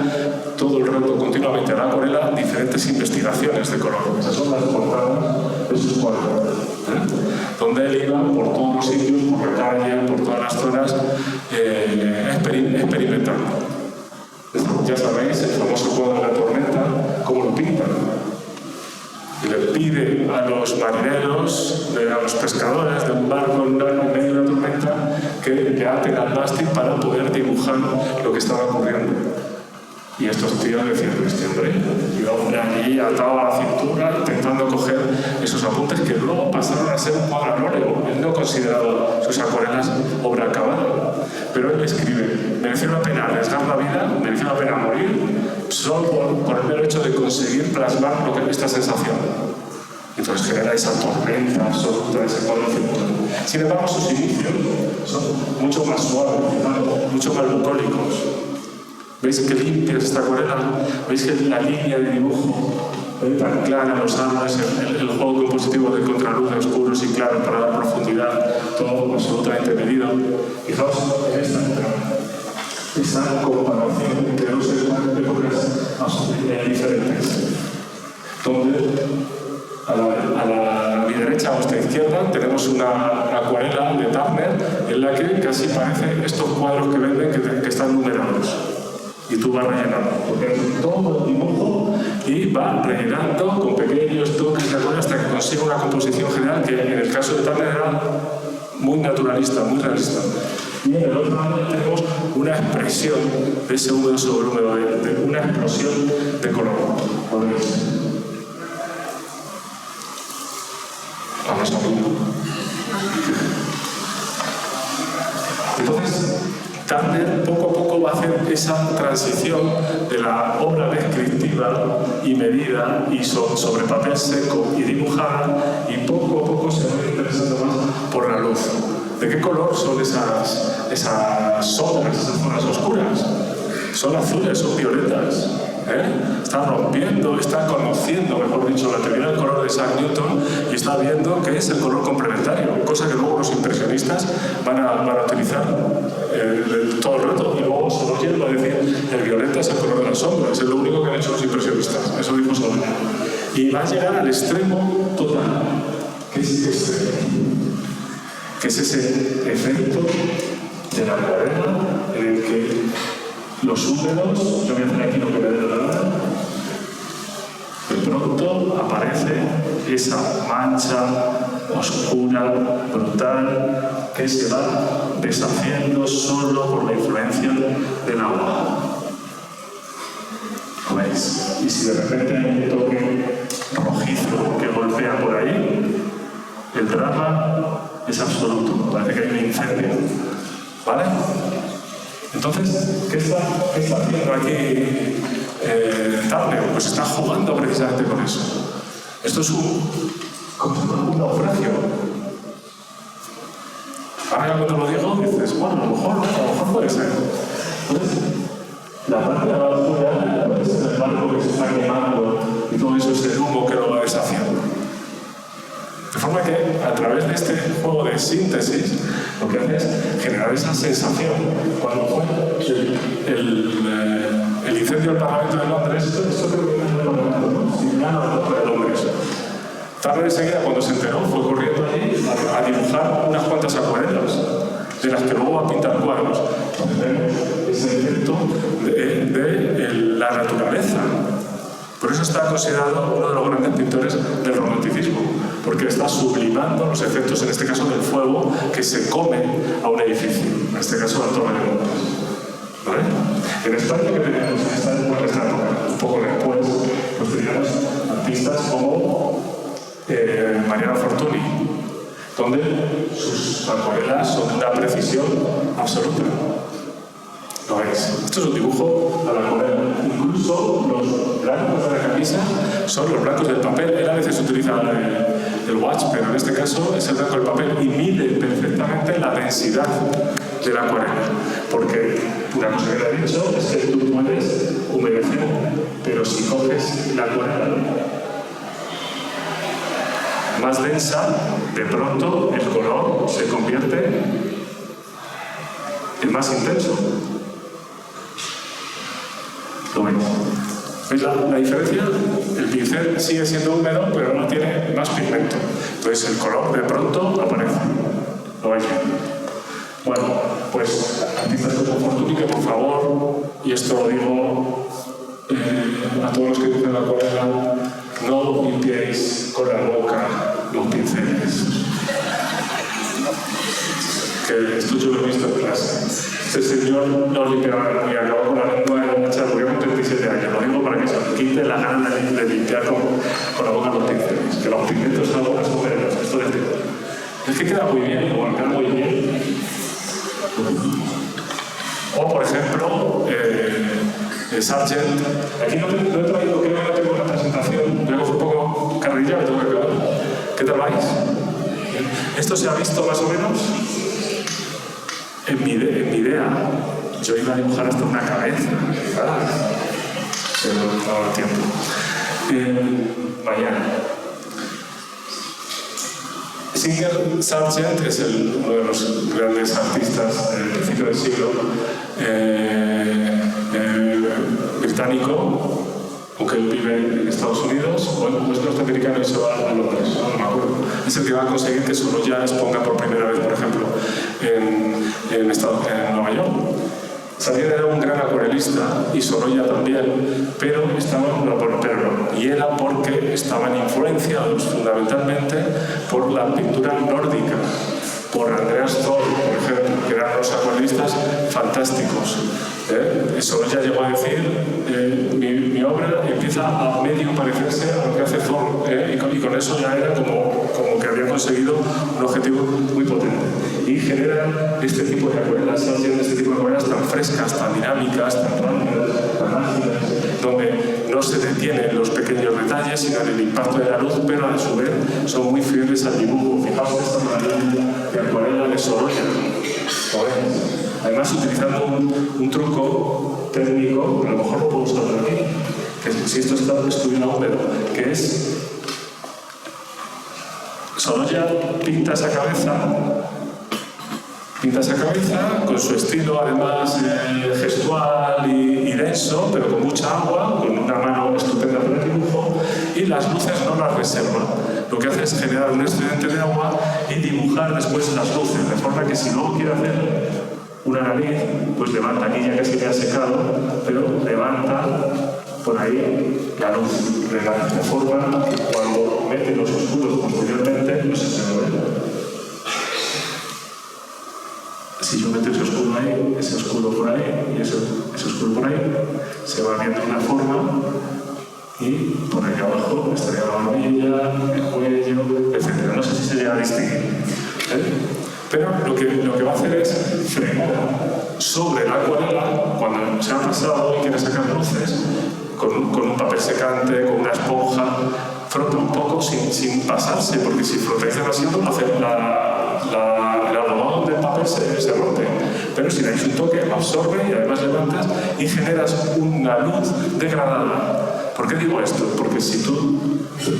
todo el rato, continuamente, a la acuarela, diferentes investigaciones de color. Esas son las portadas de sus cuadernos, donde él iba por todos los sitios, por la calle, por todas las zonas, experimentando. Ya sabéis, el famoso cuadro de la tormenta, cómo lo pintan. Y le pide a los marineros, a los pescadores de un barco en medio de la tormenta que le aten al mástil para poder dibujar lo que estaba ocurriendo. Y estos tíos decían, este hombre, y el hombre allí atado a la cintura intentando coger esos apuntes que luego pasaron a ser un cuadro al óleo. Él no consideraba sus acuarelas obra acabada. Pero él escribe, mereció la pena arriesgar la vida, mereció la pena morir, solo por el mero hecho de conseguir plasmar esta sensación. Entonces genera esa tormenta absoluta, ese cuadro circular. Sin embargo, sus inicios son mucho más suaves, mucho más bucólicos. ¿Veis qué limpia es esta acuarela? ¿Veis que la línea de dibujo tan clara, los árboles, el juego compositivo de contraluz, de oscuros y claros para dar profundidad, todo absolutamente medido? Fijaos en esta comparación entre dos épocas diferentes, donde a mi derecha o a vuestra izquierda tenemos una acuarela de Turner en la que casi parece estos cuadros que venden que están numerados. Y tú vas rellenando, porque es todo el dibujo y va rellenando con pequeños toques de acuarela hasta que consigue una composición general que en el caso de Turner era muy naturalista, muy realista. Y en el otro lado tenemos una expresión de ese húmedo sobre húmedo, de una explosión de color. Vamos a ver. Entonces, Turner poco a poco va a hacer esa transición de la obra descriptiva y medida y sobre papel seco y dibujada, y poco a poco se va interesando más por la luz. ¿De qué color son esas sombras, esas zonas oscuras? Son azules, son violetas. Está rompiendo, está conociendo, mejor dicho, la teoría del color de Isaac Newton y está viendo que es el color complementario, cosa que luego los impresionistas van a utilizar todo el rato. Y luego Sorolla va a decir el violeta es el color de las sombras, es lo único que han hecho los impresionistas. Eso dijo Sorolla. Y va a llegar al extremo total, que es ese efecto de la acuarela en el que los húmedos, yo voy a hacer aquí lo que me dé la gana, de pronto aparece esa mancha oscura, brutal, que se va deshaciendo solo por la influencia del agua. ¿Lo veis? Y si de repente hay un toque rojizo que golpea por ahí, el drama es absoluto, parece que hay un incendio. ¿Vale? Entonces, ¿qué está haciendo aquí Turner? Pues está jugando precisamente con eso. Esto es un naufragio. Ahora cuando lo digo, dices, bueno, a lo mejor puede ser. Entonces, la parte de abajo ya puede ser el barco que se está quemando y todo eso es el humo que lo va deshaciendo. De forma que, a través de este juego de síntesis, lo que hace es generar esa sensación. Cuando fue el incendio del Parlamento de Londres, esto creo que viene del Parlamento, ¿no? Sí, ya no de Londres. Turner enseguida, cuando se enteró, fue corriendo allí a dibujar unas cuantas acuarelas, de las que luego va a pintar cuadros. Ese efecto de la naturaleza. Por eso está considerado uno de los grandes pintores del romanticismo, porque está sublimando los efectos, en este caso del fuego, que se come a un edificio, en este caso la Torre de Londres. ¿Vale? En España, que teníamos en esta época, un poco después, pues teníamos artistas como Mariano Fortuny, donde sus acuarelas son de una precisión absoluta. ¿Lo veis? Esto es un dibujo a la acuarela. Incluso los blancos de la camisa son los blancos del papel. Él a veces utiliza el watch, pero en este caso es el blanco del papel y mide perfectamente la densidad de la acuarela. Porque una cosa que le he dicho es que tú puedes humedecer, pero si coges la acuarela más densa, de pronto el color se convierte en más intenso. ¿Lo veis? ¿Veis la diferencia? El pincel sigue siendo húmedo, pero ahora tiene más pigmento. Entonces el color de pronto aparece. ¿Lo veis bien? Bueno, pues artistas como Fortuny, que por favor, y esto lo digo a todos los que dicen la acuarela, no limpiéis con la boca los pinceles. Que esto yo lo he visto en clase. Este señor no limpiaba y acabó con la lengua en una charla, murió con 37 años. Lo digo para que se quite la gana de limpiar con la boca los pinceles. Que los pigmentos ahora son venenosos. Esto es que queda muy bien, igual queda muy bien. O, por ejemplo, Sargent. Aquí no he traído, creo que no tengo una presentación. Me hago un poco carrilla, tengo que acabar. ¿Qué tal vais? ¿Esto se ha visto más o menos? En mi idea, yo iba a dibujar hasta una cabeza, ¿verdad? Pero no daba tiempo. Mañana. Singer Sargent es uno de los grandes artistas del principio del siglo, británico, aunque él vive en Estados Unidos, o es norteamericano y se va a Londres, no me acuerdo. Es el que va a conseguir que Sorolla exponga por primera vez, por ejemplo, en Nueva York. Sargent era un gran acuarelista y Sorolla también, pero y era porque estaban influenciados fundamentalmente por la pintura nórdica, por Andreas Thor, por ejemplo, que eran los acuarelistas fantásticos. Sorolla llegó a decir, mi obra empieza a medio parecerse a lo que hace Thor, y con eso ya era como que había conseguido un objetivo muy potente. Y genera este tipo de acuarelas, este tipo de acuarelas tan frescas, tan dinámicas, tan rápidas, tan ágiles, donde no se detienen los pequeños detalles, sino en el impacto de la luz, pero a su vez son muy fieles al dibujo. Fijaos esta maravilla de acuarela de Sorolla. Además, utilizando un truco técnico, a lo mejor lo puedo usar por aquí, que si esto estuviera húmedo, que es Sorolla pinta esa cabeza con su estilo además gestual y denso, pero con mucha agua, con una mano estupenda para el dibujo, y las luces no las reserva. Lo que hace es generar un excedente de agua y dibujar después las luces, de forma que si luego quiere hacer una nariz, pues levanta, aquí ya casi le ha secado, pero levanta por ahí la luz, de forma que cuando mete los oscuros posteriormente no se ve. Si yo meto ese oscuro ahí, ese oscuro por ahí y ese oscuro por ahí, se va viendo una forma y por ahí abajo estaría la barbilla, el cuello, etc. No sé si se llega a distinguir. Pero lo que va a hacer es frenar sobre la acuarela, cuando se ha pasado y quiere sacar luces, con un papel secante, con una esponja, frota un poco sin pasarse, porque si frotáis demasiado, el algodón del papel se rompe. Pero si dais un toque, absorbe y además levantas y generas una luz degradada. ¿Por qué digo esto? Porque si tú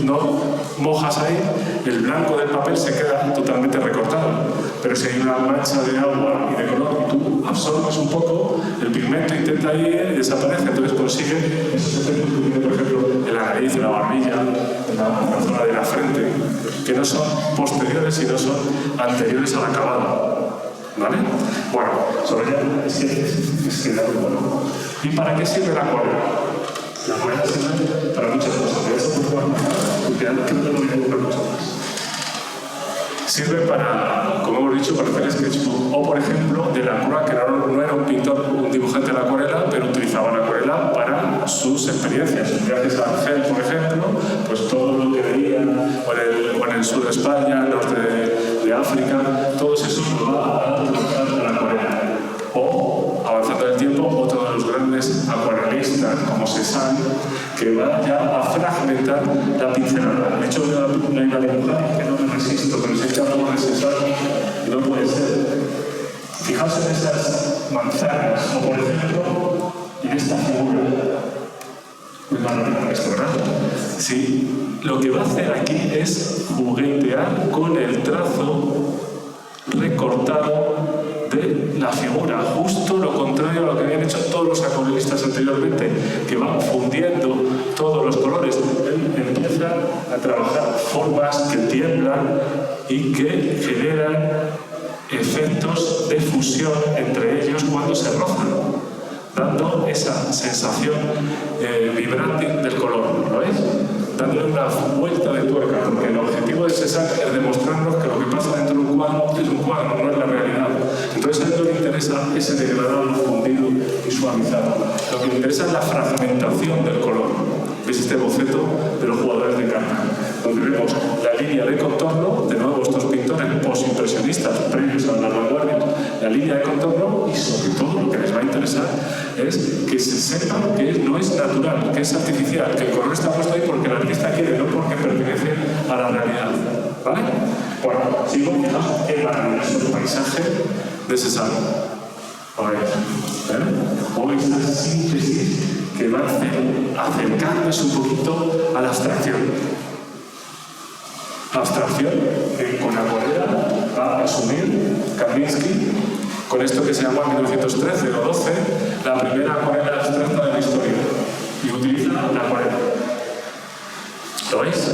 no mojas ahí, el blanco del papel se queda totalmente recortado. Pero si hay una mancha de agua y de color y tú absorbes un poco, el pigmento intenta ir y desaparece. Entonces consigue esos efectos que tiene, por ejemplo, en la nariz, en la barbilla, en la zona de la frente, que no son posteriores, sino son anteriores al acabado. ¿Vale? Bueno, sobre ya es que da bueno. ¿Y para qué sirve la acuarela? La acuarela sirve para muchas cosas. De eso por favor, porque creo que no voy a decir muchas más. Sirve para, como hemos dicho, para hacer sketchbook. O, por ejemplo, Delacroix, que no era un pintor, un dibujante de la acuarela, pero utilizaba la acuarela para sus experiencias. Sus viajes a Argel, por ejemplo, pues todo lo que veía, o en el sur de España, el norte de África, todo eso lo va a utilizar la acuarela. O, avanzando el tiempo, otro de los grandes acuarelistas, como Cézanne, que va ya a fragmentar la pincelada. De hecho, no hay una dibujar, que no me resisto, pero sé que hablamos de Cézanne y no puede ser. Fijaos en esas manzanas, o por ejemplo, en esta figura. Muy mal esto, ¿verdad? Sí, lo que va a hacer aquí es juguetear con el trazo recortado de la figura, justo lo contrario a lo que habían hecho todos los acuarelistas anteriormente, que van fundiendo todos los colores. Él empieza a trabajar formas que tiemblan y que generan efectos de fusión entre ellos cuando se rozan, dando esa sensación vibrante del color, ¿lo veis? Dándole una vuelta de tuerca, porque el objetivo de Cézanne es demostrarnos que lo que pasa dentro de un cuadro es un cuadro, no es la realidad. Entonces a él no le interesa ese degradado, fundido y suavizado. Lo que le interesa es la fragmentación del color. ¿Veis este boceto de los jugadores de carta? Donde vemos la línea de contorno, de nuevo estos pintores postimpresionistas previos a las vanguardias, la línea de contorno, y sobre todo lo que les va a interesar es que se sepa que no es natural, que es artificial, que el color está puesto ahí porque el artista quiere, no porque pertenece a la realidad. ¿Vale? Bueno, sigo, fijaos el maravilloso paisaje de Cézanne. O esta síntesis que va a acercarnos un poquito a la abstracción. La abstracción que con acuarela va a asumir Kandinsky con esto que se llama en 1913 o 12 la primera acuarela abstracta de la historia, y utiliza la acuarela. ¿Lo veis?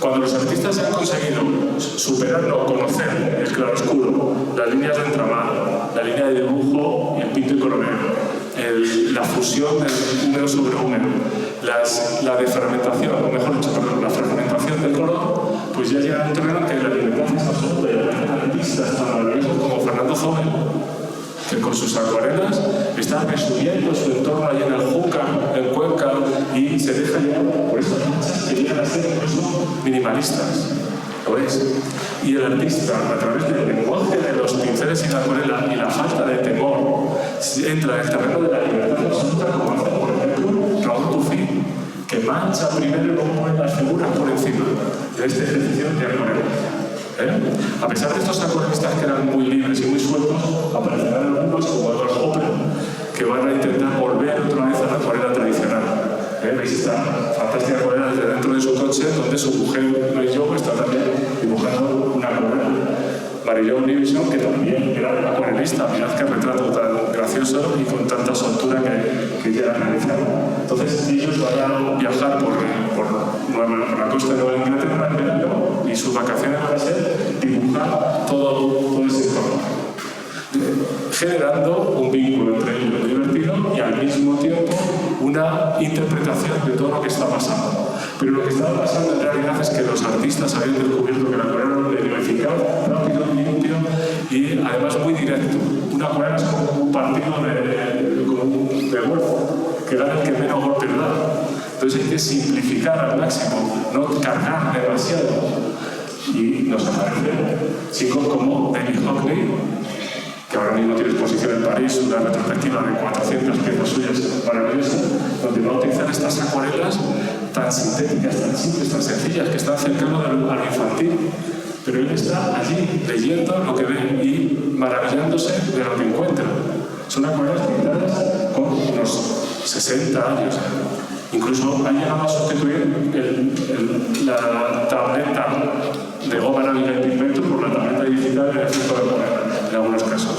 Cuando los artistas han conseguido superarlo, conocer el claroscuro, las líneas de entramado, la línea de dibujo y el pinto y coloreo, la fusión del húmedo sobre húmedo, la defermentación, o mejor dicho, perdón, la fragmentación del color, pues ya llega a un terreno que la libertad es absoluta, y hay artistas tan maravillosos como Fernando Zobel, que con sus acuarelas está resumiendo su entorno allá en el Júcar, en Cuenca, y se deja llevar por estas manchas que llegan a ser incluso minimalistas. ¿Lo veis? Y el artista, a través del lenguaje de los pinceles y la acuarela y la falta de temor, entra en el terreno de la libertad absoluta, como hace, por ejemplo, Raúl Dufy, que mancha primero y luego pone las figuras por encima de este ejercicio de acuarela. A pesar de estos acuarelistas que eran muy libres y muy sueltos, aparecerán algunos como Edward Hopper, que van a intentar volver otra vez a la acuarela tradicional. ¿Veis esta fantástica acuarela desde dentro de su coche, donde su mujer Mary Jo está también dibujando una acuarela? Mary Jo Nivison, que también era acuarelista, mirad qué retrato tan gracioso y con tanta soltura que ella realizaba. Entonces ellos van a viajar por la costa de Nueva Inglaterra en verano, y sus vacaciones van a ser dibujar todo ese entorno, generando un vínculo entre ellos muy divertido y al mismo tiempo una interpretación de todo lo que está pasando. Pero lo que estaba pasando en realidad es que los artistas habían descubierto que la acuarela era eficaz, rápido, limpio y además muy directo. Una acuarela es como un partido de golf, que da el que menos golpes da. Entonces hay que simplificar al máximo, no cargar demasiado. Y nos aparecen chicos como David Hockney, que ahora mismo tiene exposición en París, una retrospectiva de 400 piezas suyas maravillosas, donde va a utilizar estas acuarelas tan sintéticas, tan simples, tan sencillas, que están cercanas a lo infantil. Pero él está allí leyendo lo que ve y maravillándose de lo que encuentra. Son acuarelas pintadas con unos 60 años. Incluso ha llegado a sustituir la tableta de goma arábiga y pigmento por la tableta digital en el efecto de acuarela, en algunos casos.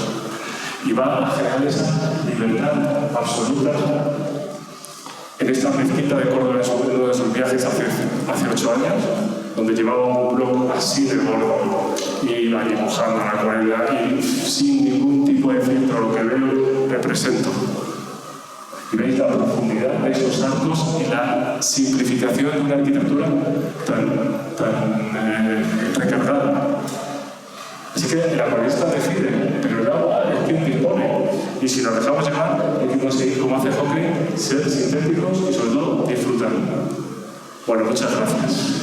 Y va a generar esa libertad absoluta en esta mezquita de Córdoba, en uno de sus viajes hace 8 años, donde llevaba un blog así de gordo y iba dibujando la acuarela y sin ningún tipo de filtro, lo que veo represento. Y veis la profundidad de esos arcos y la simplificación de una arquitectura tan recargada. Así que el acuarelista decide, pero el agua es quien te impone. Y si nos dejamos llevar, hay que conseguir, como hace Hockney, ser sintéticos y sobre todo disfrutar. Bueno, muchas gracias.